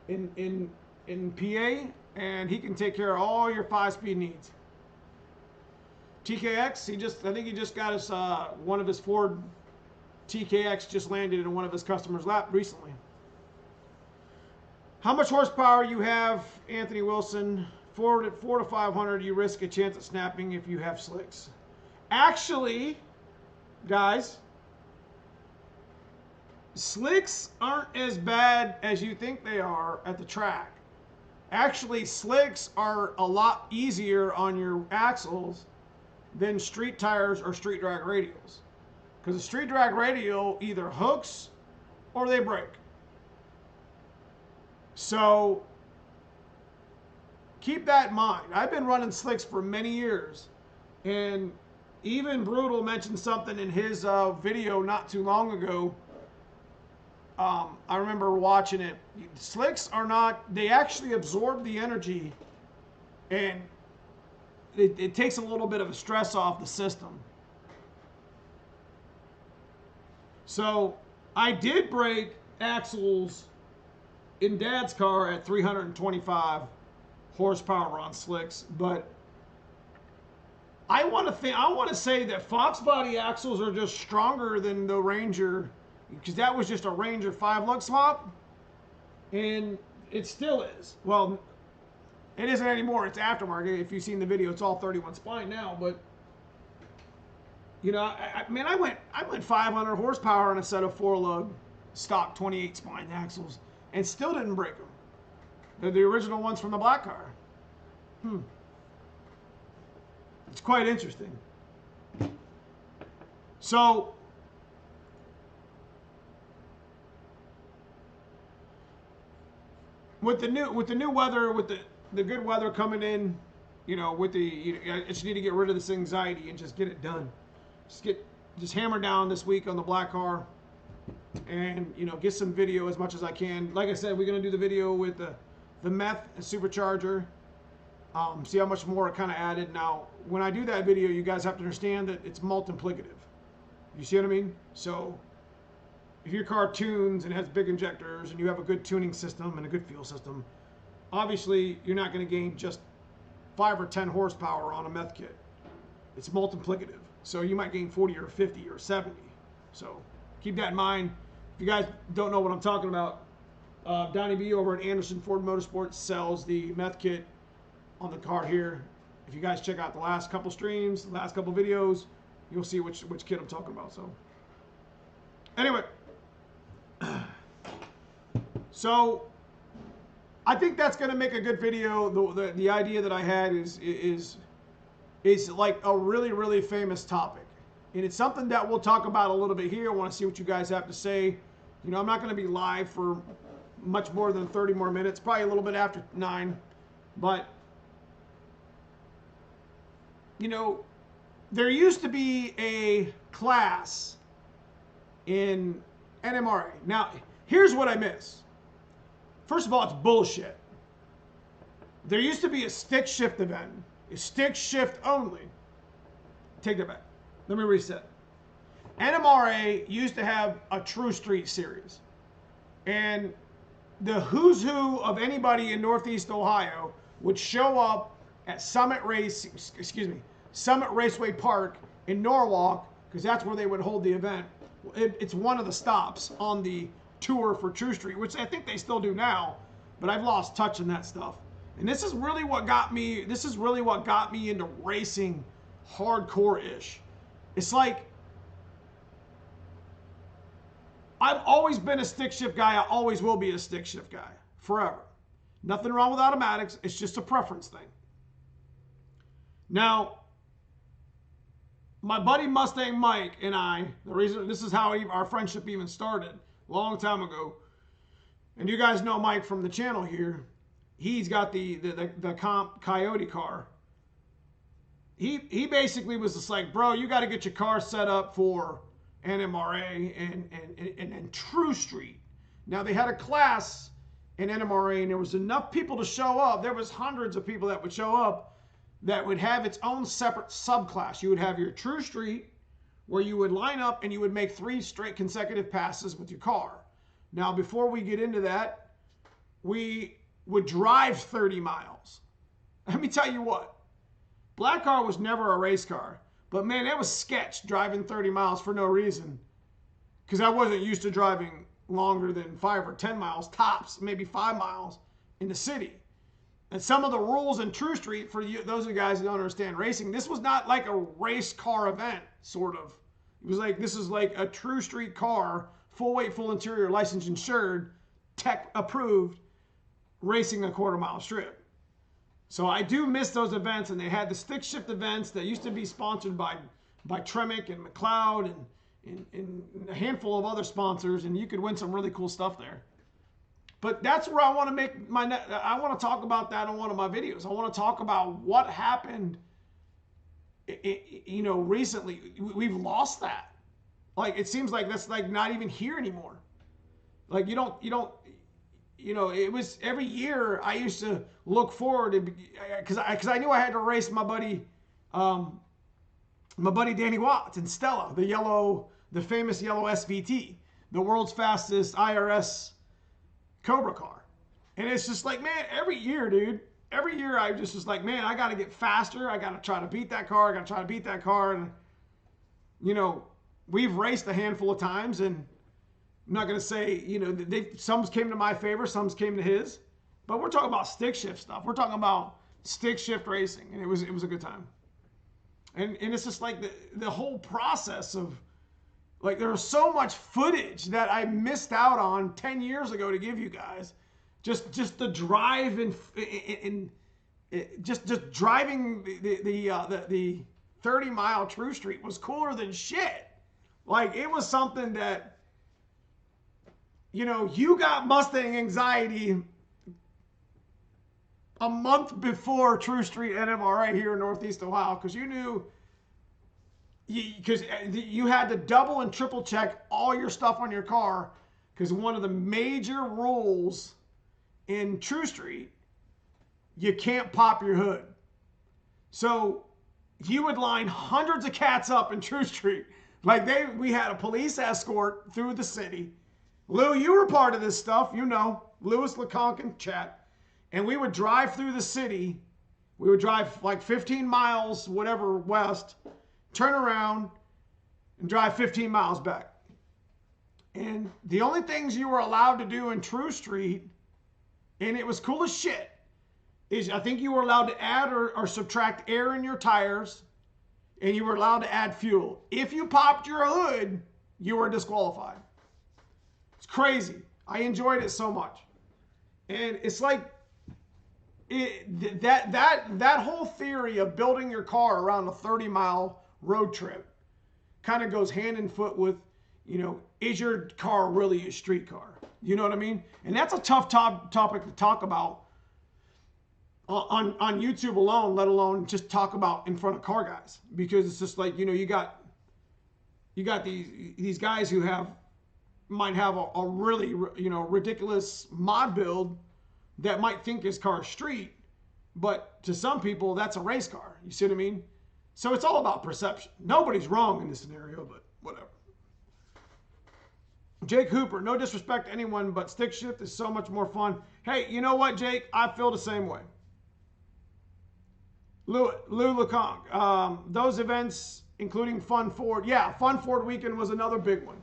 in PA, and he can take care of all your 5-speed needs. TKX, I think he just got his one of his Ford TKX just landed in one of his customers' lap recently. How much horsepower you have, Anthony Wilson? 4 to 500. You risk a chance at snapping if you have slicks. Actually, guys, slicks aren't as bad as you think they are at the track. Actually, slicks are a lot easier on your axles than street tires or street drag radials. Because a street drag radial either hooks or they break. So keep that in mind. I've been running slicks for many years, and even Brutal mentioned something in his video not too long ago. I remember watching it. Slicks are not, they actually absorb the energy, and it takes a little bit of a stress off the system. So I did break axles in Dad's car at 325 horsepower on slicks, but I want to say that Fox body axles are just stronger than the Ranger, because that was just a Ranger 5-lug swap, and it still is. Well, it isn't anymore. It's aftermarket. If you've seen the video, it's all 31 spline now. But you know, I went 500 horsepower on a set of 4-lug stock 28 spline axles, and still didn't break them. They're the original ones from the black car. It's quite interesting. So with the new weather, with the good weather coming in, you know, I just need to get rid of this anxiety and just get it done. Just hammer down this week on the black car, and you know, get some video as much as I can. Like I said, we're gonna do the video with the meth and supercharger. See how much more it kind of added. Now, when I do that video, you guys have to understand that it's multiplicative. You see what I mean? So if your car tunes and has big injectors and you have a good tuning system and a good fuel system, obviously you're not going to gain just 5 or 10 horsepower on a meth kit. It's multiplicative. So you might gain 40 or 50 or 70. So keep that in mind. If you guys don't know what I'm talking about, Donnie B over at Anderson Ford Motorsports sells the meth kit on the car here. If you guys check out the last couple streams, the last couple videos, you'll see which kit I'm talking about. So anyway, so I think that's going to make a good video. The idea that I had is like a really, really famous topic, and it's something that we'll talk about a little bit here. I want to see what you guys have to say. You know, I'm not going to be live for much more than 30 more minutes, probably a little bit after 9, but you know, there used to be a class in NMRA. Now, here's what I miss. First of all, it's bullshit. There used to be a stick shift event. A stick shift only. Take that back. Let me reset. NMRA used to have a True Street series. And the who's who of anybody in Northeast Ohio would show up at Summit Raceway Park in Norwalk, because that's where they would hold the event. It's one of the stops on the tour for True Street, which I think they still do now, but I've lost touch in that stuff. And this is really what got me into racing hardcore-ish. It's like, I've always been a stick shift guy. I always will be a stick shift guy forever. Nothing wrong with automatics. It's just a preference thing. Now, my buddy Mustang Mike and I, the reason this is how our friendship even started a long time ago. And you guys know Mike from the channel here. He's got the comp Coyote car. He basically was just like, bro, you got to get your car set up for NMRA and True Street. Now, they had a class in NMRA, and there was enough people to show up. There was hundreds of people that would show up that would have its own separate subclass. You would have your True Street, where you would line up and you would make 3 straight consecutive passes with your car. Now, before we get into that, we would drive 30 miles. Let me tell you what, black car was never a race car, but man, that was sketch driving 30 miles for no reason, because I wasn't used to driving longer than 5 or 10 miles tops, maybe 5 miles in the city. And some of the rules in True Street, for you, those of you guys who don't understand racing, this was not like a race car event, sort of. It was like, this is like a True Street car, full weight, full interior, licensed, insured, tech approved, racing a quarter-mile strip. So I do miss those events, and they had the stick shift events that used to be sponsored by Tremec and McLeod and a handful of other sponsors, and you could win some really cool stuff there. But that's where I want to make I want to talk about that in one of my videos. I want to talk about what happened, you know, recently. We've lost that. Like, it seems like that's like not even here anymore. Like, you don't, you know, it was every year I used to look forward to, because I knew I had to race my buddy Danny Watts and Stella, the famous yellow SVT, the world's fastest IRS Cobra car. And it's just like, man, every year, dude, every year I just was like, man, I got to get faster. I got to try to beat that car. I got to try to beat that car. And, you know, we've raced a handful of times, and I'm not going to say, you know, some came to my favor, some came to his, but we're talking about stick shift stuff. We're talking about stick shift racing, and it was a good time. And it's just like the whole process of, like, there was so much footage that I missed out on 10 years ago to give you guys. Just the drive and just driving the 30-mile True Street was cooler than shit. Like, it was something that, you know, you got Mustang anxiety a month before True Street NMRA here in Northeast Ohio, because you knew, because you had to double and triple check all your stuff on your car, because one of the major rules in True Street, you can't pop your hood. So you would line hundreds of cats up in True Street. Like, we had a police escort through the city. Lou, you were part of this stuff, you know, Lewis LeConkin chat. And we would drive through the city. We would drive like 15 miles, whatever, west, turn around, and drive 15 miles back. And the only things you were allowed to do in True Street, and it was cool as shit, is I think you were allowed to add or subtract air in your tires, and you were allowed to add fuel. If you popped your hood, you were disqualified. It's crazy. I enjoyed it so much. And it's like, that whole theory of building your car around a 30-mile road trip kind of goes hand in foot with, you know, is your car really a street car? You know what I mean? And that's a tough topic to talk about on YouTube alone, let alone just talk about in front of car guys. Because it's just like, you know, you got these guys who might have a really, you know, ridiculous mod build that might think his car is street, but to some people, that's a race car. You see what I mean? So it's all about perception. Nobody's wrong in this scenario, but whatever. Jake Hooper, no disrespect to anyone, but stick shift is so much more fun. Hey, you know what, Jake? I feel the same way. Lou LeConk, those events, including Fun Ford. Yeah, Fun Ford weekend was another big one.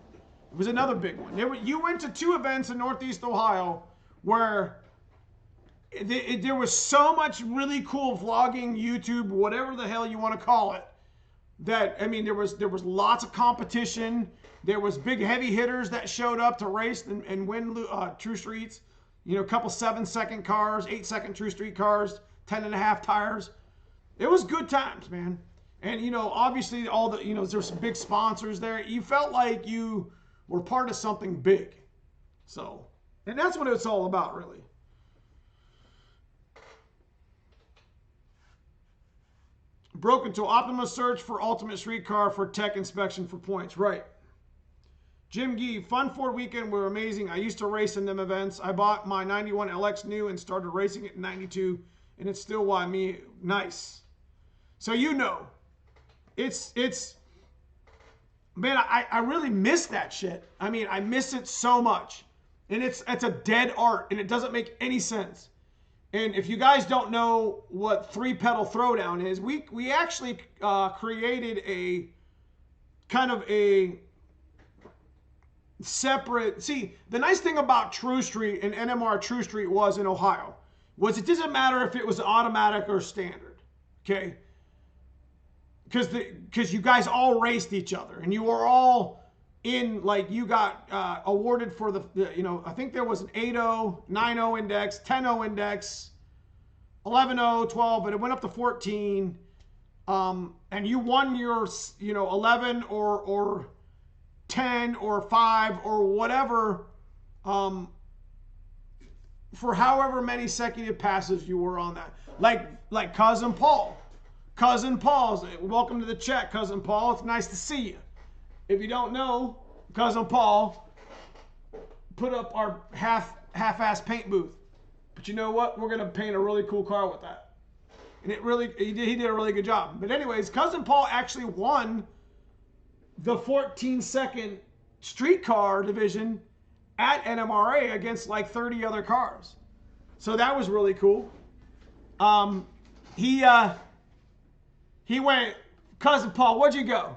It was another big one. You went to 2 events in Northeast Ohio where there was so much really cool vlogging, YouTube, whatever the hell you want to call it, that, I mean, there was lots of competition. There was big heavy hitters that showed up to race and win True Streets. You know, a couple 7-second cars, 8-second True Street cars, 10.5 tires. It was good times, man. And, you know, obviously all the, you know, there were some big sponsors there. You felt like you were part of something big. So, and that's what it's all about, really. Broken to Optimus search for ultimate street car for tech inspection for points. Right. Jim Gee, Fun Ford weekend were amazing. I used to race in them events. I bought my 91 LX new and started racing it in 92, and it's still why me. Nice. So, you know, it's man, I really miss that shit. I mean, I miss it so much. And it's a dead art, and it doesn't make any sense. And if you guys don't know what 3-pedal throwdown is, we actually created a kind of a separate. See, the nice thing about True Street and NMRA True Street was in Ohio was it doesn't matter if it was automatic or standard, okay? Because you guys all raced each other and you were all in, like, you got awarded for the you know, I think there was an 8.0, 9.0 index, 10.0 index, 11.0, 12, but it went up to 14. And you won your, you know, 11 or 10 or 5 or whatever, for however many consecutive passes you were on that. Like Cousin Paul. Cousin Paul's, welcome to the chat, Cousin Paul. It's nice to see you. If you don't know, Cousin Paul put up our half-ass paint booth. But you know what? We're gonna paint a really cool car with that. And he did a really good job. But anyways, Cousin Paul actually won the 14-second street car division at NMRA against like 30 other cars. So that was really cool. He went, Cousin Paul, what'd you go?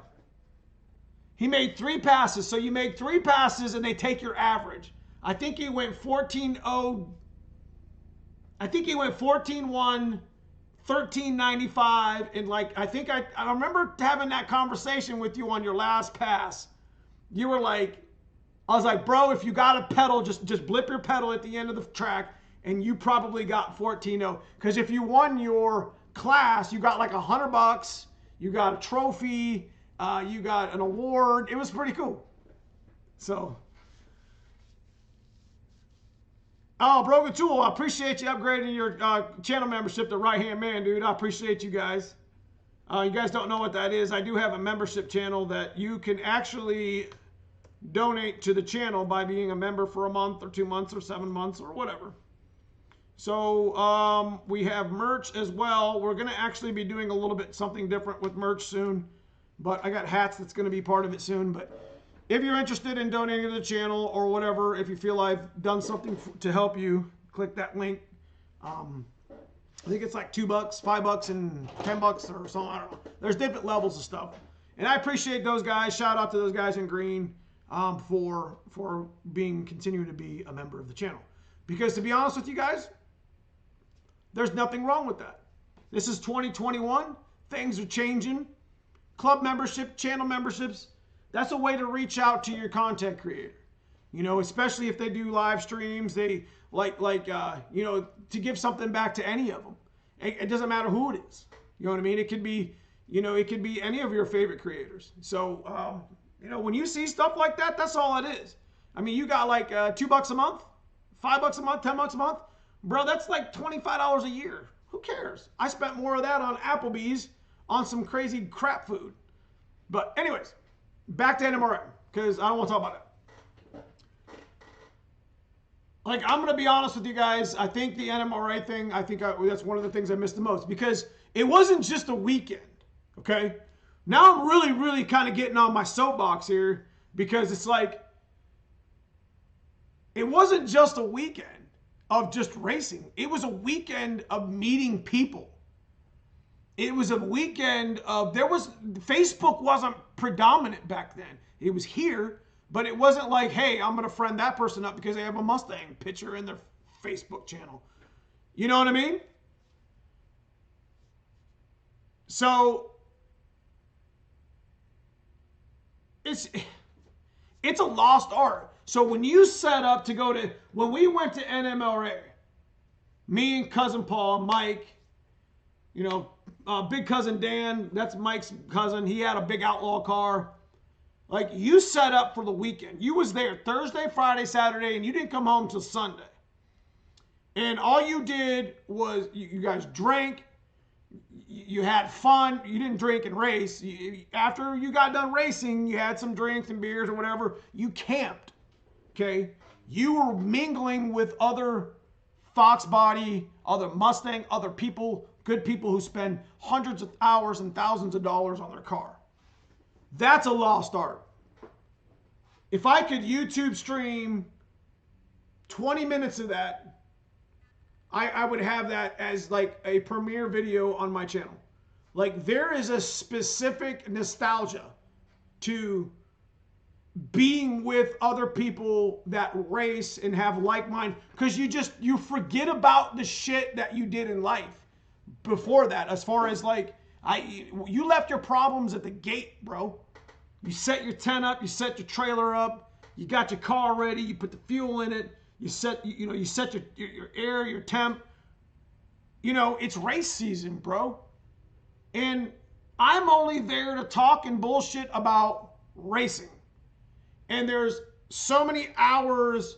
He made 3 passes. So you make 3 passes and they take your average. I think he went 14-0. I think he went 14-1, 13.95, and like I think I remember having that conversation with you on your last pass. You were like, I was like, bro, if you got a pedal, just blip your pedal at the end of the track, and you probably got 14-0. Because if you won your class, you got like $100, you got a trophy, you got an award. It was pretty cool. So. Oh, Brogan Tool, I appreciate you upgrading your channel membership to Right Hand Man, dude. I appreciate you guys. You guys don't know what that is. I do have a membership channel that you can actually donate to the channel by being a member for a month or 2 months or 7 months or whatever. So we have merch as well. We're going to actually be doing a little bit something different with merch soon. But I got hats that's going to be part of it soon. But if you're interested in donating to the channel or whatever, if you feel I've done something to help you, click that link. I think it's like $2, $5, and $10 or something. I don't know. There's different levels of stuff. And I appreciate those guys. Shout out to those guys in green for continuing to be a member of the channel. Because to be honest with you guys, there's nothing wrong with that. This is 2021. Things are changing. Club membership, channel memberships. That's a way to reach out to your content creator, you know, especially if they do live streams. They you know, to give something back to any of them. It doesn't matter who it is. You know what I mean? It could be, you know, it could be any of your favorite creators. So, you know, when you see stuff like that, that's all it is. I mean, you got like $2 a month, $5 a month, $10 a month, bro. That's like $25 a year. Who cares? I spent more of that on Applebee's on some crazy crap food. But anyways. Back to NMRA, because I don't want to talk about it. Like, I'm going to be honest with you guys. I think the NMRA thing, that's one of the things I missed the most. Because it wasn't just a weekend, okay? Now I'm really, really kind of getting on my soapbox here. Because it's like, it wasn't just a weekend of just racing. It was a weekend of meeting people. It was a weekend of, Facebook wasn't predominant back then. It was here, but it wasn't like, hey, I'm going to friend that person up because they have a Mustang picture in their Facebook channel. You know what I mean? So, it's a lost art. So when you set up to go to, when we went to NMRA, me and Cousin Paul, Mike, you know, big cousin Dan, that's Mike's cousin. He had a big outlaw car. Like, you set up for the weekend. You was there Thursday, Friday, Saturday, and you didn't come home till Sunday. And all you did was you guys drank. You had fun. You didn't drink and race. After you got done racing, you had some drinks and beers or whatever. You camped. Okay? You were mingling with other Fox Body, other Mustang, other people, good people who spend hundreds of hours and thousands of dollars on their car. That's a lost art. If I could YouTube stream 20 minutes of that, I would have that as like a premiere video on my channel. Like there is a specific nostalgia to being with other people that race and have like mind, because you forget about the shit that you did in life before that. As far as like you left your problems at the gate, bro. You set your tent up, you set your trailer up, you got your car ready, you put the fuel in it, you set your air, your temp. It's race season, bro. And I'm only there to talk and bullshit about racing. And there's so many hours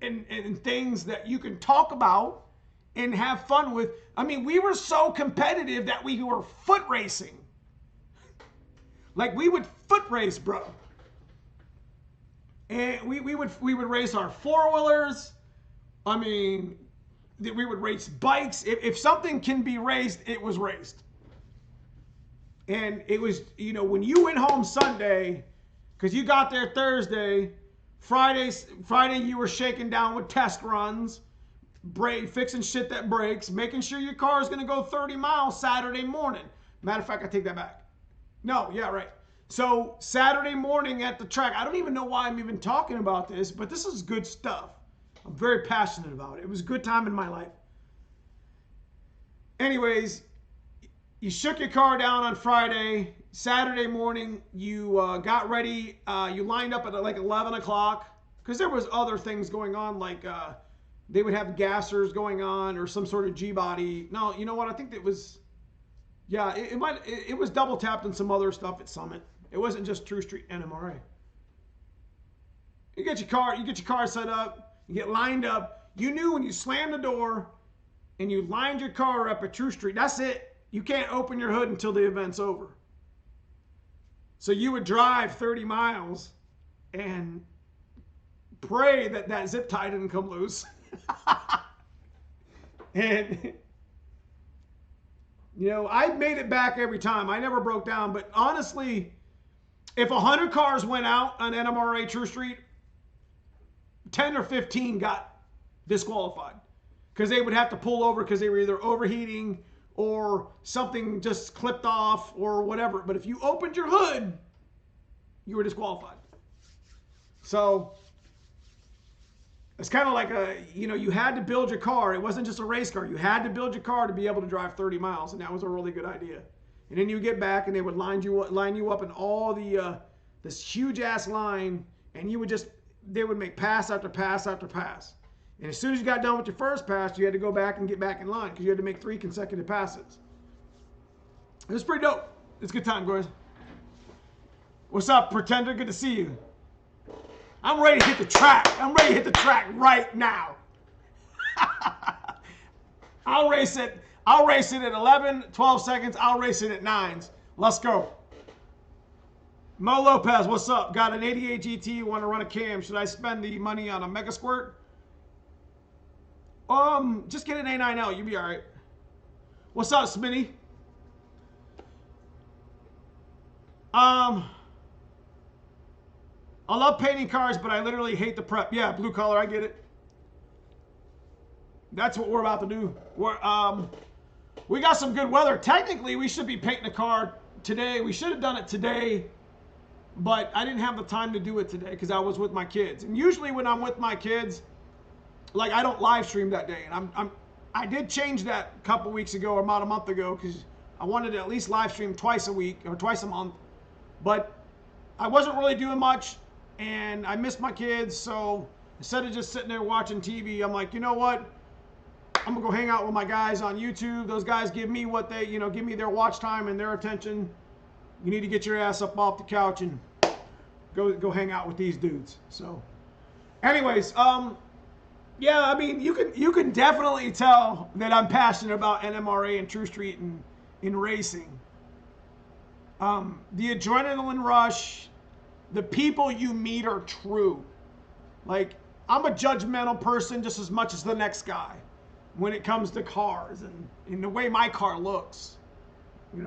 and things that you can talk about and have fun with. I mean, we were so competitive that we were foot racing. Like we would foot race, bro. And we would race our four-wheelers. I mean, we would race bikes. If something can be raced, it was raced. And it was, when you went home Sunday, because you got there Thursday, Friday you were shaking down with test runs, fixing shit that breaks, making sure your car is going to go 30 miles Saturday morning. Matter of fact, I take that back. No, yeah, right. So Saturday morning at the track, I don't even know why I'm even talking about this, but this is good stuff. I'm very passionate about it. It was a good time in my life. Anyways, you shook your car down on Friday. Saturday morning, you got ready. You lined up at like 11 o'clock because there was other things going on, like they would have gassers going on or some sort of G-body. No, you know what? I think it was, yeah, it was double tapped and some other stuff at Summit. It wasn't just True Street NMRA. You get your car set up. You get lined up. You knew when you slammed the door and you lined your car up at True Street, that's it. You can't open your hood until the event's over. So you would drive 30 miles and pray that zip tie didn't come loose. And, I made it back every time. I never broke down. But honestly, if 100 cars went out on NMRA True Street, 10 or 15 got disqualified because they would have to pull over because they were either overheating or something just clipped off or whatever. But if you opened your hood, you were disqualified. So it's kind of like you had to build your car. It wasn't just a race car. You had to build your car to be able to drive 30 miles, and that was a really good idea. And then you get back, and they would line you up in all this huge ass line, and they would make pass after pass after pass. And as soon as you got done with your first pass, you had to go back and get back in line because you had to make 3 consecutive passes. It was pretty dope. It's a good time, guys. What's up, Pretender? Good to see you. I'm ready to hit the track. I'm ready to hit the track right now. I'll race it at 11, 12 seconds. I'll race it at 9s. Let's go. Mo Lopez, what's up? Got an 88 GT, want to run a cam. Should I spend the money on a Mega Squirt? Just get an A9L. You'll be all right. What's up, Smitty? I love painting cars, but I literally hate the prep. Yeah, blue collar, I get it. That's what we're about to do. We got some good weather. Technically, we should be painting the car today. We should have done it today, but I didn't have the time to do it today because I was with my kids. And usually when I'm with my kids, like I don't live stream that day. And I did change that a couple weeks ago or about a month ago because I wanted to at least live stream twice a week or twice a month. But I wasn't really doing much and I missed my kids. So instead of just sitting there watching TV, I'm like, you know what? I'm gonna go hang out with my guys on YouTube. Those guys give me what they, give me their watch time and their attention. You need to get your ass up off the couch and go hang out with these dudes. So, anyways, yeah, I mean, you can definitely tell that I'm passionate about NMRA and True Street and in racing. The adrenaline rush, the people you meet are true. Like, I'm a judgmental person just as much as the next guy when it comes to cars and the way my car looks.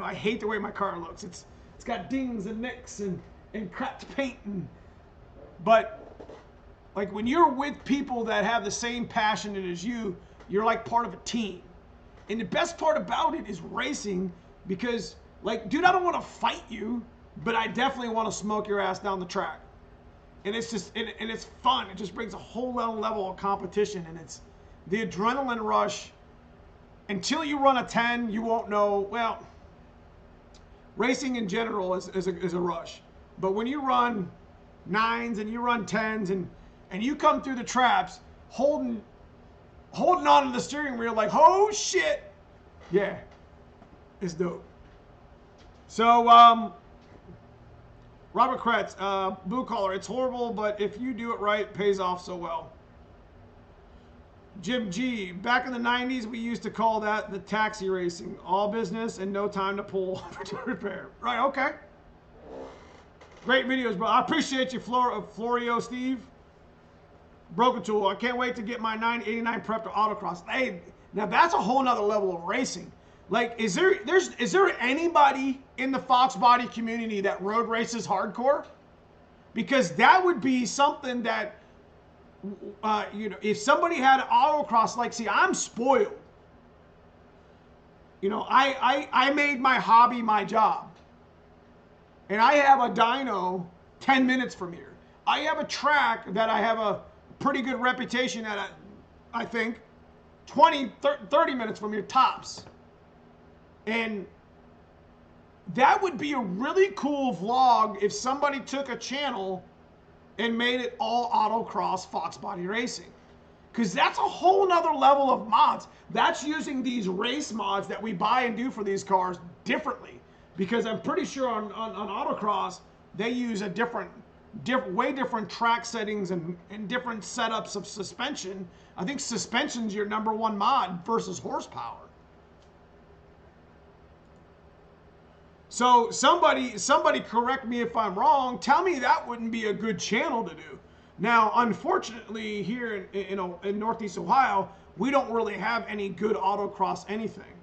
I hate the way my car looks. It's got dings and nicks and cracked paint. But like when you're with people that have the same passion as you, You're like part of a team. And the best part about it is racing, because, like, dude, I don't want to fight you, but I definitely want to smoke your ass down the track. And it's just, and it's fun. It just brings a whole other level of competition, and it's the adrenaline rush. Until you run a 10, you won't know. Well, racing in general is a rush. But when you run 9s and you run 10s and you come through the traps holding on to the steering wheel like, oh shit, yeah, it's dope. So, Robert Kretz, blue collar, it's horrible, but if you do it right, it pays off so well. Jim G, back in the 90s, we used to call that the taxi racing. All business and no time to pull to repair. Right, okay. Great videos, bro. I appreciate you, Florio Steve. Broken Tool, I can't wait to get my 989 prep to Autocross. Hey, now that's a whole nother level of racing. Like, is there anybody in the Fox Body community that road races hardcore? Because that would be something that, you know, if somebody had Autocross, like, see, I'm spoiled. You know, I made my hobby my job. And I have a dyno 10 minutes from here. I have a track that I have a pretty good reputation at, I think, 20, 30 minutes from here tops. And that would be a really cool vlog if somebody took a channel and made it all Autocross Fox Body Racing. Because that's a whole nother level of mods. That's using these race mods that we buy and do for these cars differently. Because I'm pretty sure on Autocross, they use a way different track settings and different setups of suspension. I think suspension's your #1 mod versus horsepower. So somebody correct me if I'm wrong. Tell me that wouldn't be a good channel to do. Now, unfortunately, here in Northeast Ohio, we don't really have any good Autocross anything.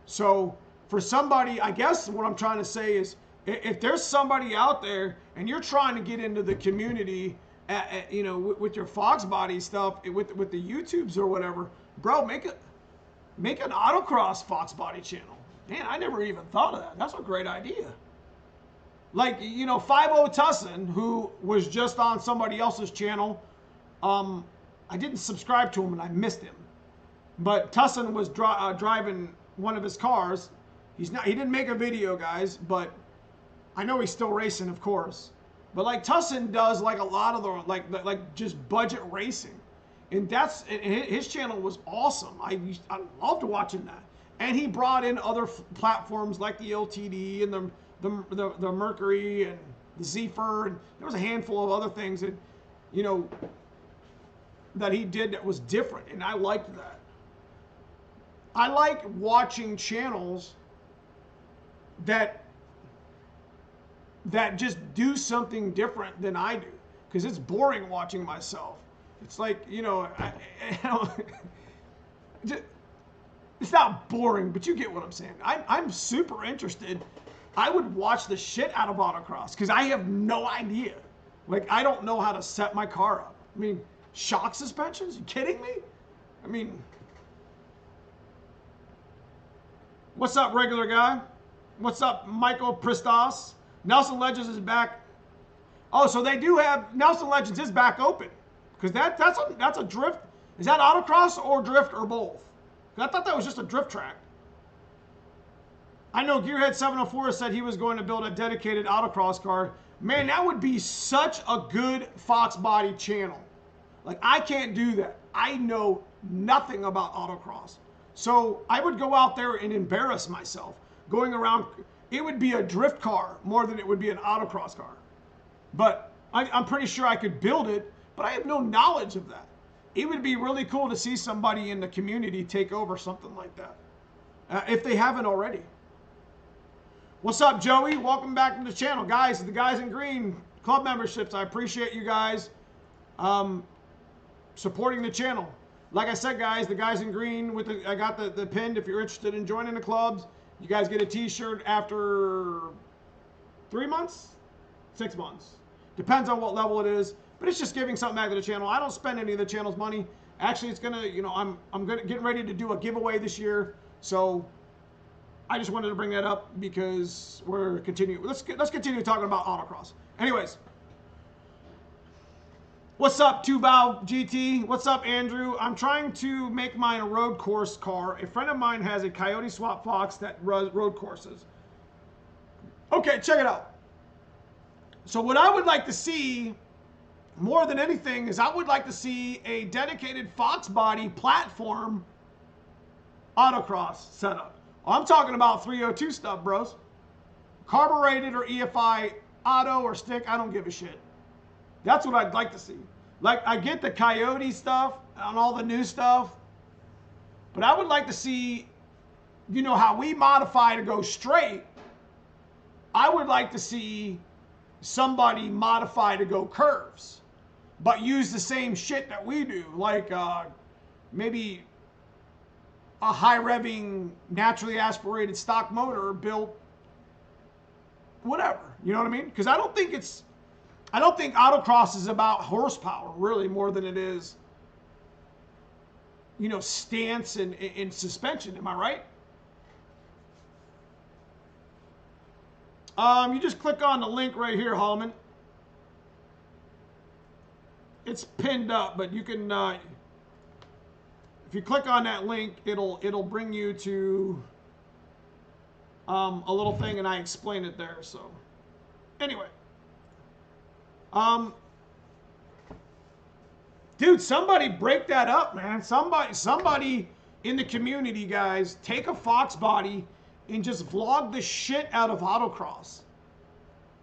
So for somebody, I guess what I'm trying to say is, if there's somebody out there and you're trying to get into the community, you know, with your Fox Body stuff, with the YouTubes or whatever, bro, make an Autocross Fox Body channel. Man, I never even thought of that. That's a great idea. Like, you know, 50 Tussin, who was just on somebody else's channel. I didn't subscribe to him and I missed him. But Tussin was driving one of his cars. He didn't make a video, guys, but I know he's still racing, of course. But like Tussin does like a lot of the like just budget racing. And his channel was awesome. I loved watching that. And he brought in other platforms like the LTD and the Mercury and the Zephyr, and there was a handful of other things that, you know, that he did that was different, and I liked that. I like watching channels that just do something different than I do, because it's boring watching myself. It's like, you know, it's not boring, but you get what I'm saying. I'm super interested. I would watch the shit out of Autocross because I have no idea. Like, I don't know how to set my car up. I mean, shock suspensions? You kidding me? I mean, what's up, regular guy? What's up, Michael Pristos? Nelson Legends is back. Oh, so they do have, Nelson Legends is back open. Because that's a drift. Is that Autocross or drift or both? I thought that was just a drift track. I know Gearhead 704 said he was going to build a dedicated Autocross car. Man, that would be such a good Fox Body channel. Like, I can't do that. I know nothing about Autocross. So I would go out there and embarrass myself. Going around, it would be a drift car more than it would be an Autocross car. But I'm pretty sure I could build it, but I have no knowledge of that. It would be really cool to see somebody in the community take over something like that, if they haven't already. What's up, Joey? Welcome back to the channel. Guys, the guys in green, club memberships, I appreciate you guys supporting the channel. Like I said, guys, the guys in green, I got the pinned. If you're interested in joining the clubs, you guys get a t-shirt after 3 months, 6 months. Depends on what level it is. But it's just giving something back to the channel. I don't spend any of the channel's money. Actually, it's gonna, I'm getting ready to do a giveaway this year, so I just wanted to bring that up because we're continuing. Let's continue talking about autocross. Anyways, what's up, 2-Valve GT? What's up, Andrew? I'm trying to make mine a road course car. A friend of mine has a Coyote Swap Fox that runs road courses. Okay, check it out. So what I would like to see more than anything is I would like to see a dedicated Fox body platform autocross setup. I'm talking about 302 stuff, bros. Carbureted or EFI auto or stick, I don't give a shit. That's what I'd like to see. Like, I get the Coyote stuff and all the new stuff, but I would like to see, how we modify to go straight. I would like to see somebody modify to go curves, but use the same shit that we do. Like, maybe a high revving, naturally aspirated stock motor built whatever. You know what I mean? Because I don't think autocross is about horsepower really more than it is, stance and suspension. Am I right? You just click on the link right here, Hallman. It's pinned up, but you can, if you click on that link, it'll bring you to a little thing, and I explain it there. So, anyway, dude, somebody break that up, man. Somebody in the community, guys, take a Fox body and just vlog the shit out of autocross.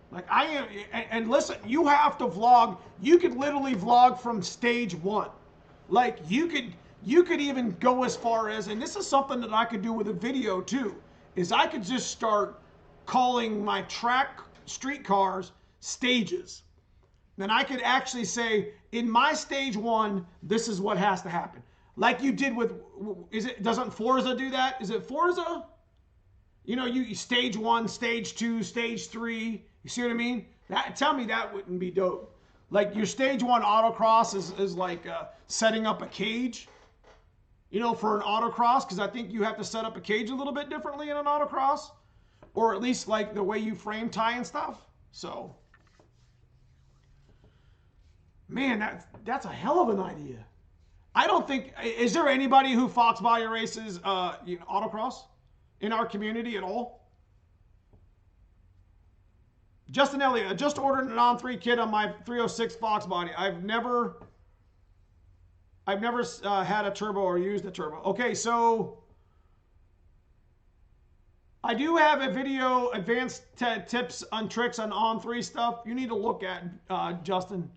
Like, I am, and listen, you have to vlog. You could literally vlog from stage one. Like, you could even go as far as, and this is something that I could do with a video too, is I could just start calling my track street cars stages. Then I could actually say, in my stage one, this is what has to happen. Like you did with, doesn't Forza do that? Is it Forza? You stage one, stage two, stage three. You see what I mean? Tell me that wouldn't be dope. Like, your stage one autocross is like setting up a cage, for an autocross, because I think you have to set up a cage a little bit differently in an autocross, or at least like the way you frame tie and stuff. So, man, that's a hell of an idea. I don't think, is there anybody who Fox body races autocross in our community at all? Justin Elliott, I just ordered an on-3 kit on my 306 Fox body. I've never had a turbo or used a turbo. Okay, so I do have a video, advanced tips on tricks on 3 stuff you need to look at, Justin.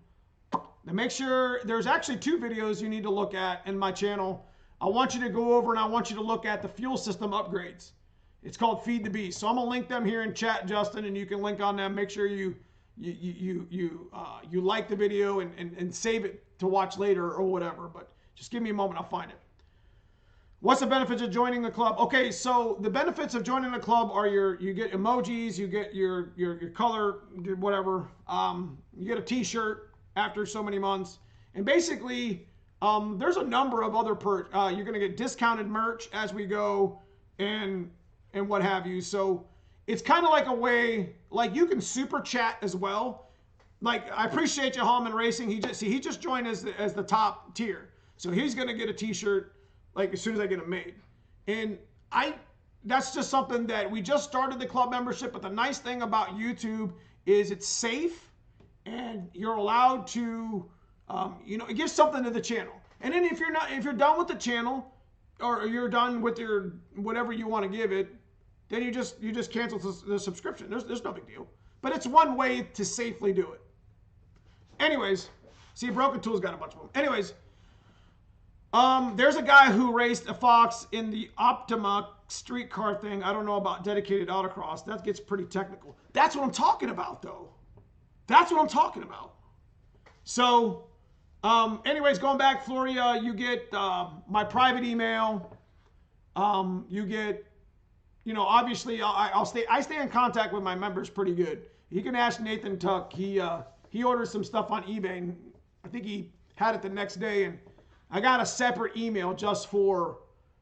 Now make sure, there's actually 2 videos you need to look at in my channel. I want you to go over and I want you to look at the fuel system upgrades. It's called Feed the Beast. So I'm gonna link them here in chat, Justin, and you can link on them. Make sure you like the video and save it to watch later or whatever. But just give me a moment, I'll find it. What's the benefits of joining the club? Okay, so the benefits of joining the club are you get emojis, you get your color, whatever. You get a T-shirt after so many months, and basically there's a number of other perks. You're gonna get discounted merch as we go, and what have you. So it's kind of like a way, like you can super chat as well. Like, I appreciate you, Hallman Racing. He just joined as the top tier. So he's going to get a T-shirt like as soon as I get it made. And that's just something that we just started the club membership. But the nice thing about YouTube is it's safe and you're allowed to, it gives something to the channel. And then if you're done with the channel, or you're done with your whatever you want to give it, then you just cancel the subscription. There's no big deal. But it's one way to safely do it. Anyways, see, Broken Tool's got a bunch of them. Anyways, there's a guy who raced a Fox in the Optima streetcar thing. I don't know about dedicated autocross. That gets pretty technical. That's what I'm talking about, though. That's what I'm talking about. So, anyways, going back, Floria, you get my private email. You get, obviously, I stay in contact with my members pretty good. You can ask Nathan Tuck. He ordered some stuff on eBay, and I think he had it the next day, and I got a separate email just for,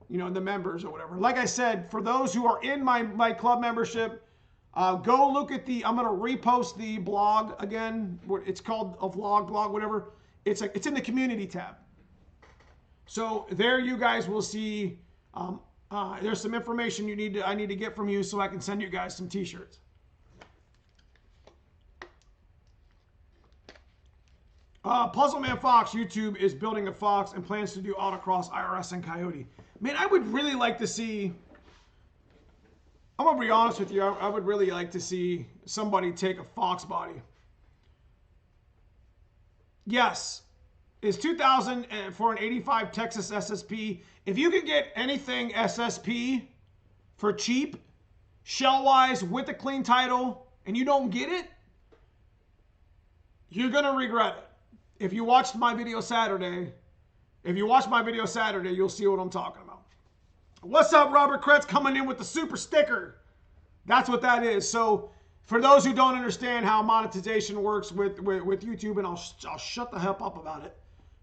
you know, the members or whatever. Like I said, for those who are in my club membership, go look at I'm going to repost the blog again. It's called a blog, whatever. It's in the community tab. So there you guys will see, there's some information I need to get from you so I can send you guys some t-shirts. Puzzleman Fox YouTube is building a Fox and plans to do Autocross, IRS, and Coyote. Man, I would really like to see, I'm going to be honest with you, I would really like to see somebody take a Fox body. Yes, it's $2,000 for an 85 Texas SSP. If you can get anything SSP for cheap, shell-wise, with a clean title, and you don't get it, you're going to regret it. If you watched my video Saturday, you'll see what I'm talking about. What's up, Robert Kretz, coming in with the super sticker. That's what that is. So for those who don't understand how monetization works with YouTube, and I'll shut the hell up about it,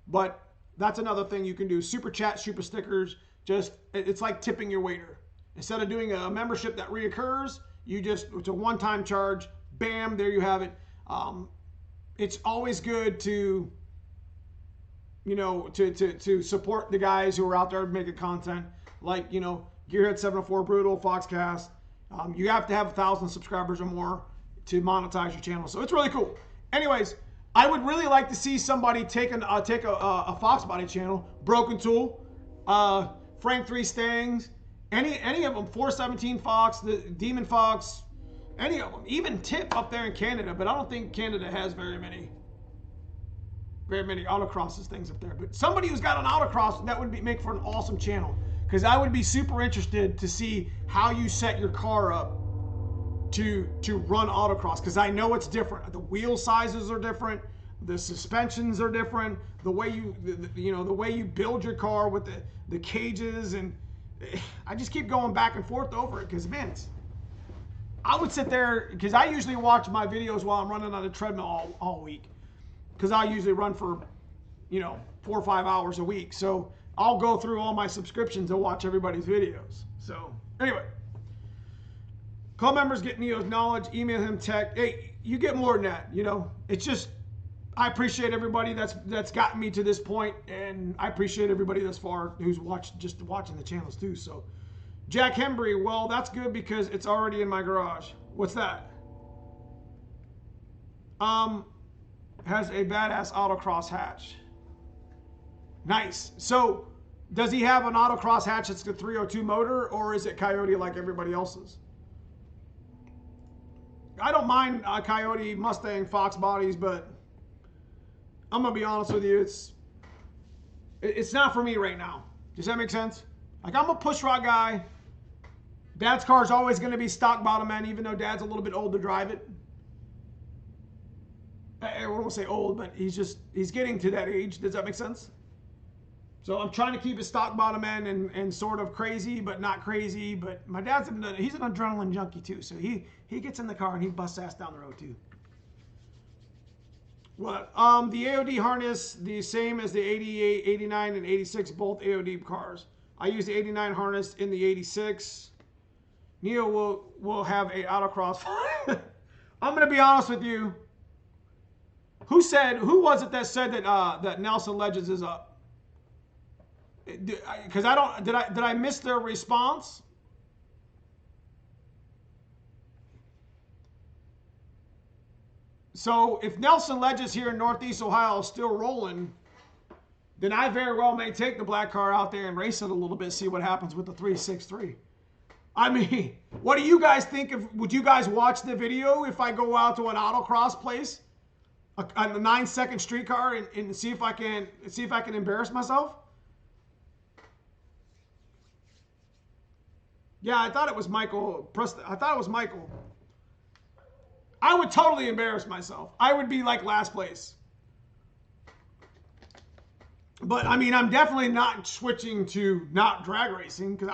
but that's another thing you can do. Super chat, super stickers, it's like tipping your waiter. Instead of doing a membership that reoccurs, it's a one-time charge. Bam, there you have it. It's always good to, you know, to support the guys who are out there making content, like, you know, Gearhead 704, Brutal, Foxcast. You have to have 1,000 subscribers or more to monetize your channel, so it's really cool. Anyways, I would really like to see somebody take a Fox body channel, Broken Tool, Frank 3 Stangs, any of them, 417 Fox, the Demon Fox. Any of them, even Tip up there in Canada, but I don't think Canada has very many autocrosses things up there. But somebody who's got an autocross, that would make for an awesome channel, because I would be super interested to see how you set your car up to run autocross, because I know it's different. The wheel sizes are different, the suspensions are different, the way the way you build your car with the cages, and I just keep going back and forth over it, because man, I would sit there, because I usually watch my videos while I'm running on the treadmill all week, because I usually run for, you know, 4 or 5 hours a week. So I'll go through all my subscriptions and watch everybody's videos. So anyway, club members get Neo's knowledge, email him, tech. Hey, you get more than that, you know. It's just, I appreciate everybody that's gotten me to this point, and I appreciate everybody thus far who's watching the channels too. So Jack Hembry, well, that's good because it's already in my garage. What's that? Has a badass autocross hatch. Nice. So, does he have an autocross hatch that's the 302 motor, or is it Coyote like everybody else's? I don't mind Coyote, Mustang, Fox bodies, but I'm gonna be honest with you, it's not for me right now. Does that make sense? Like, I'm a push rod guy. Dad's car is always going to be stock bottom end, even though Dad's a little bit old to drive it. I won't say old, but he's getting to that age. Does that make sense? So I'm trying to keep it stock bottom end and sort of crazy, but not crazy. But my dad's he's an adrenaline junkie too, so he gets in the car and he busts ass down the road too. What? The AOD harness, the same as the 88, 89, and 86, both AOD cars. I use the 89 harness in the 86. Neo will have a autocross. I'm going to be honest with you. Who was it that said that Nelson Legends is up? Because did I miss their response? So if Nelson Legends here in Northeast Ohio is still rolling, then I very well may take the black car out there and race it a little bit, see what happens with the 363. I mean, what do you guys think of? Would you guys watch the video if I go out to an autocross place, a 9-second streetcar, and see if I can embarrass myself? Yeah, I thought it was Michael. I thought it was Michael. I would totally embarrass myself. I would be like last place. But I mean, I'm definitely not switching to not drag racing, because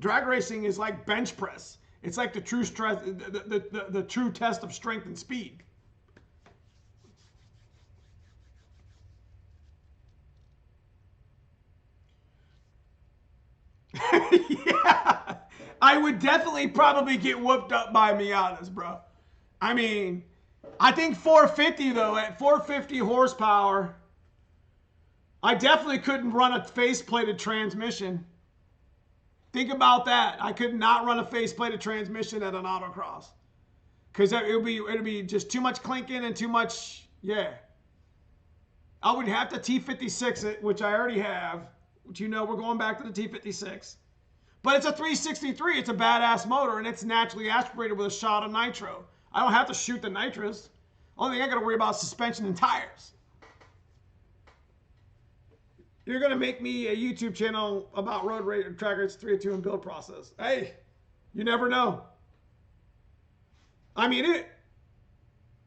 drag racing is like bench press. It's like the true stress, the true test of strength and speed. Yeah. I would definitely probably get whooped up by Miatas, bro. I mean, I think 450 though, at 450 horsepower, I definitely couldn't run a faceplated transmission. Think about that. I could not run a faceplated transmission at an autocross. Because it'd be just too much clinking and too much, yeah. I would have to T56 it, which I already have. Which, you know, we're going back to the T56. But it's a 363. It's a badass motor, and it's naturally aspirated with a shot of nitro. I don't have to shoot the nitrous. Only thing I got to worry about is suspension and tires. You're going to make me a YouTube channel about road rate track rates 302 and build process. Hey, you never know. I mean,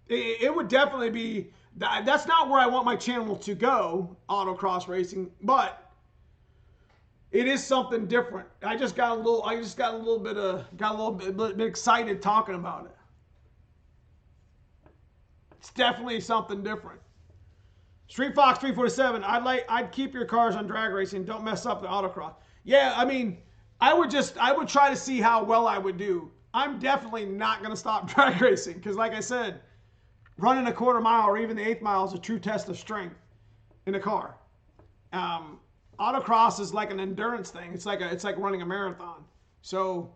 it would definitely be, that's not where I want my channel to go, autocross racing, but it is something different. I just got a little bit excited talking about it. It's definitely something different. Street Fox 347, I'd keep your cars on drag racing. Don't mess up the autocross. Yeah, I mean, I would try to see how well I would do. I'm definitely not going to stop drag racing because, like I said, running a quarter mile or even the eighth mile is a true test of strength in a car. Autocross is like an endurance thing. It's like running a marathon. So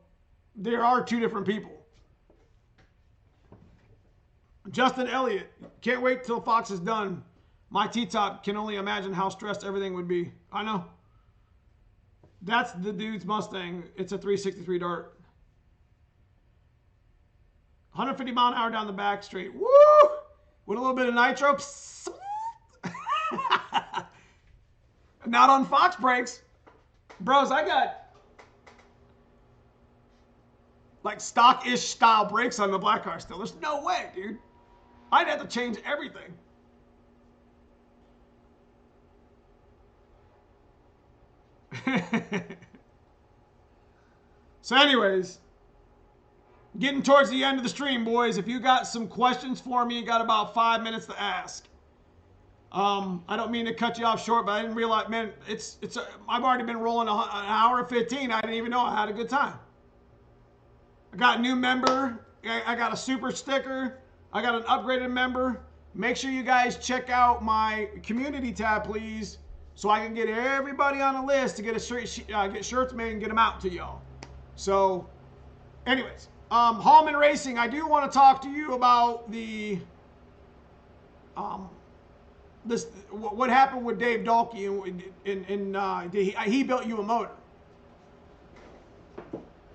there are two different people. Justin Elliott, can't wait till Fox is done. My T-top can only imagine how stressed everything would be. I know. That's the dude's Mustang. It's a 363 Dart. 150 mile an hour down the back straight. Woo! With a little bit of nitro. Not on Fox brakes. Bros, I got like stock-ish style brakes on the black car still. There's no way, dude. I'd have to change everything. So anyways, getting towards the end of the stream, boys. If you got some questions for me, you got about 5 minutes to ask. I don't mean to cut you off short, but I didn't realize, man, I've already been rolling an hour and 15. I didn't even know I had a good time. I got a new member. I got a super sticker. I got an upgraded member. Make sure you guys check out my community tab, please, so I can get everybody on the list to get get shirts made and get them out to y'all. So, anyways, Hallman Racing, I do want to talk to you about the what happened with Dave Dahlke and he built you a motor.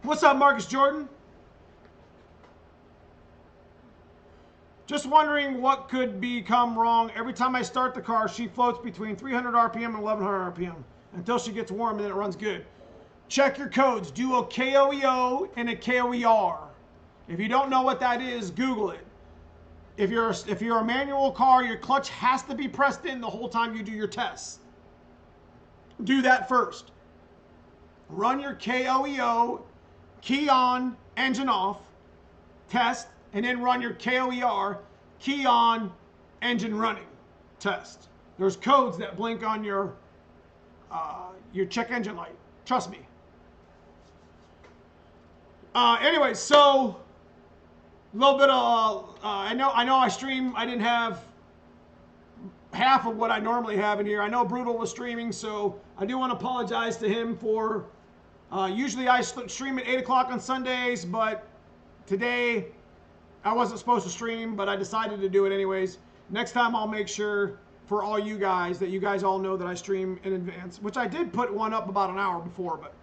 What's up, Marcus Jordan? Just wondering what could become wrong. Every time I start the car, she floats between 300 RPM and 1100 RPM until she gets warm and then it runs good. Check your codes. Do a KOEO and a KOER. If you don't know what that is, Google it. If you're a manual car, your clutch has to be pressed in the whole time you do your tests. Do that first. Run your KOEO, key on, engine off, test, and then run your KOER, key on, engine running, test. There's codes that blink on your check engine light. Trust me. Anyway, so a little bit of I know I stream. I didn't have half of what I normally have in here. I know Brutal was streaming, so I do want to apologize to him for. Usually I stream at 8 o'clock on Sundays, but today I wasn't supposed to stream, but I decided to do it anyways. Next time I'll make sure for all you guys that you guys all know that I stream in advance, which I did put one up about an hour before. But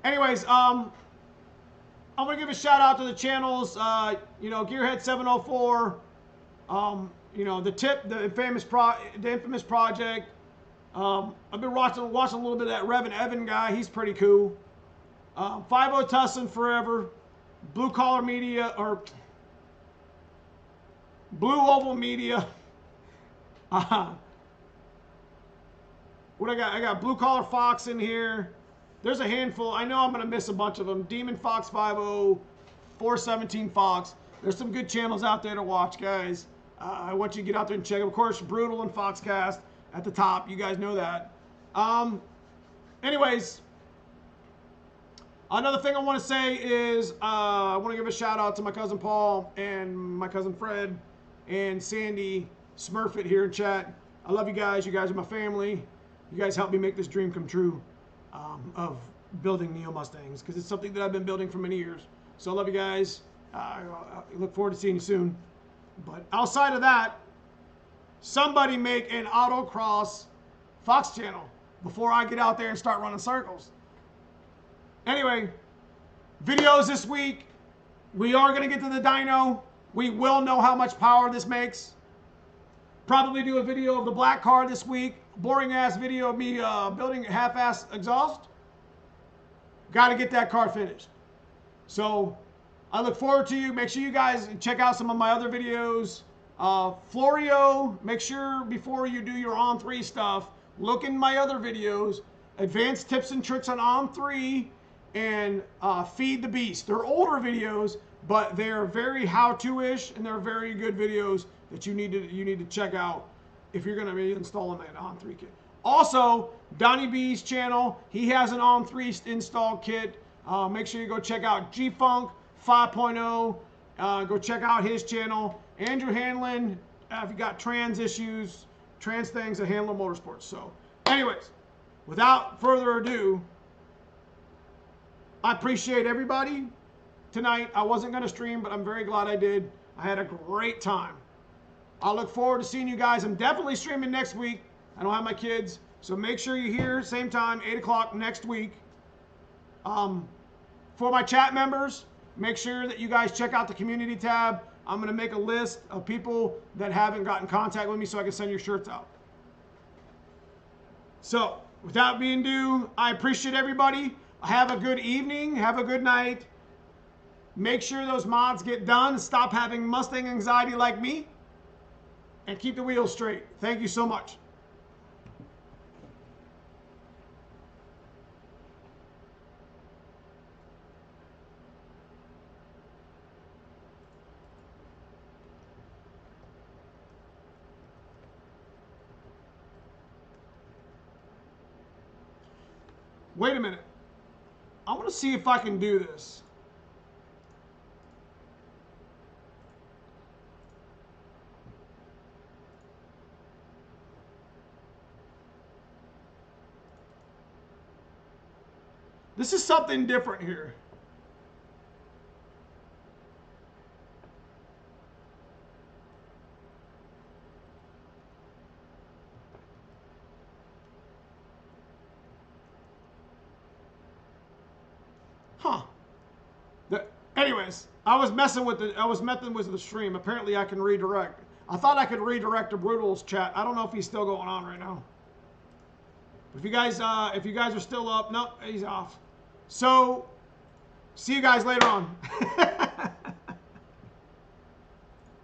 anyways, I'm gonna give a shout out to the channels. You know, Gearhead 704. You know, the infamous project. I've been watching a little bit of that Revan Evan guy. He's pretty cool. 50 Tussin Forever, Blue Collar Media, or Blue Oval Media. What I got? I got Blue Collar Fox in here. There's a handful. I know I'm going to miss a bunch of them. Demon Fox 50, 417 Fox. There's some good channels out there to watch, guys. I want you to get out there and check them. Of course, Brutal and Foxcast at the top. You guys know that. Anyways, Another thing I want to say is I want to give a shout out to my cousin Paul and my cousin Fred and Sandy Smurfit here in chat. I love you guys. You guys are my family. You guys helped me make this dream come true of building Neomustangs, because it's something that I've been building for many years. So I love you guys. I look forward to seeing you soon. But outside of that, somebody make an Autocross Fox channel before I get out there and start running circles. Anyway, videos this week. We are going to get to the dyno. We will know how much power this makes. Probably do a video of the black car this week. Boring ass video of me building half-ass exhaust. Got to get that car finished. So I look forward to you. Make sure you guys check out some of my other videos. Florio, make sure before you do your on-3 stuff, look in my other videos. Advanced tips and tricks on on-3 and Feed the Beast. They're older videos, but they're very how-to-ish, and they're very good videos that you need to check out if you're going to be installing that on-3 kit. Also, Donnie B's channel, he has an on-3 install kit. Make sure you go check out G-Funk 5.0. Go check out his channel. Andrew Hanlon, if you got trans issues, trans things at Handler Motorsports. So, anyways, without further ado, I appreciate everybody tonight. I wasn't going to stream, but I'm very glad I did. I had a great time. I look forward to seeing you guys. I'm definitely streaming next week. I don't have my kids, so make sure you're here, same time, 8 o'clock next week. For my chat members, make sure that you guys check out the community tab. I'm going to make a list of people that haven't gotten in contact with me so I can send your shirts out. So, without being due, I appreciate everybody. Have a good evening. Have a good night. Make sure those mods get done. Stop having Mustang anxiety like me. And keep the wheels straight. Thank you so much. Wait a minute. I want to see if I can do this. This is something different here. Huh. Anyways, I was messing with the stream. Apparently I can redirect. I thought I could redirect to Brutal's chat. I don't know if he's still going on right now. If you guys are still up, no, he's off. So, see you guys later on.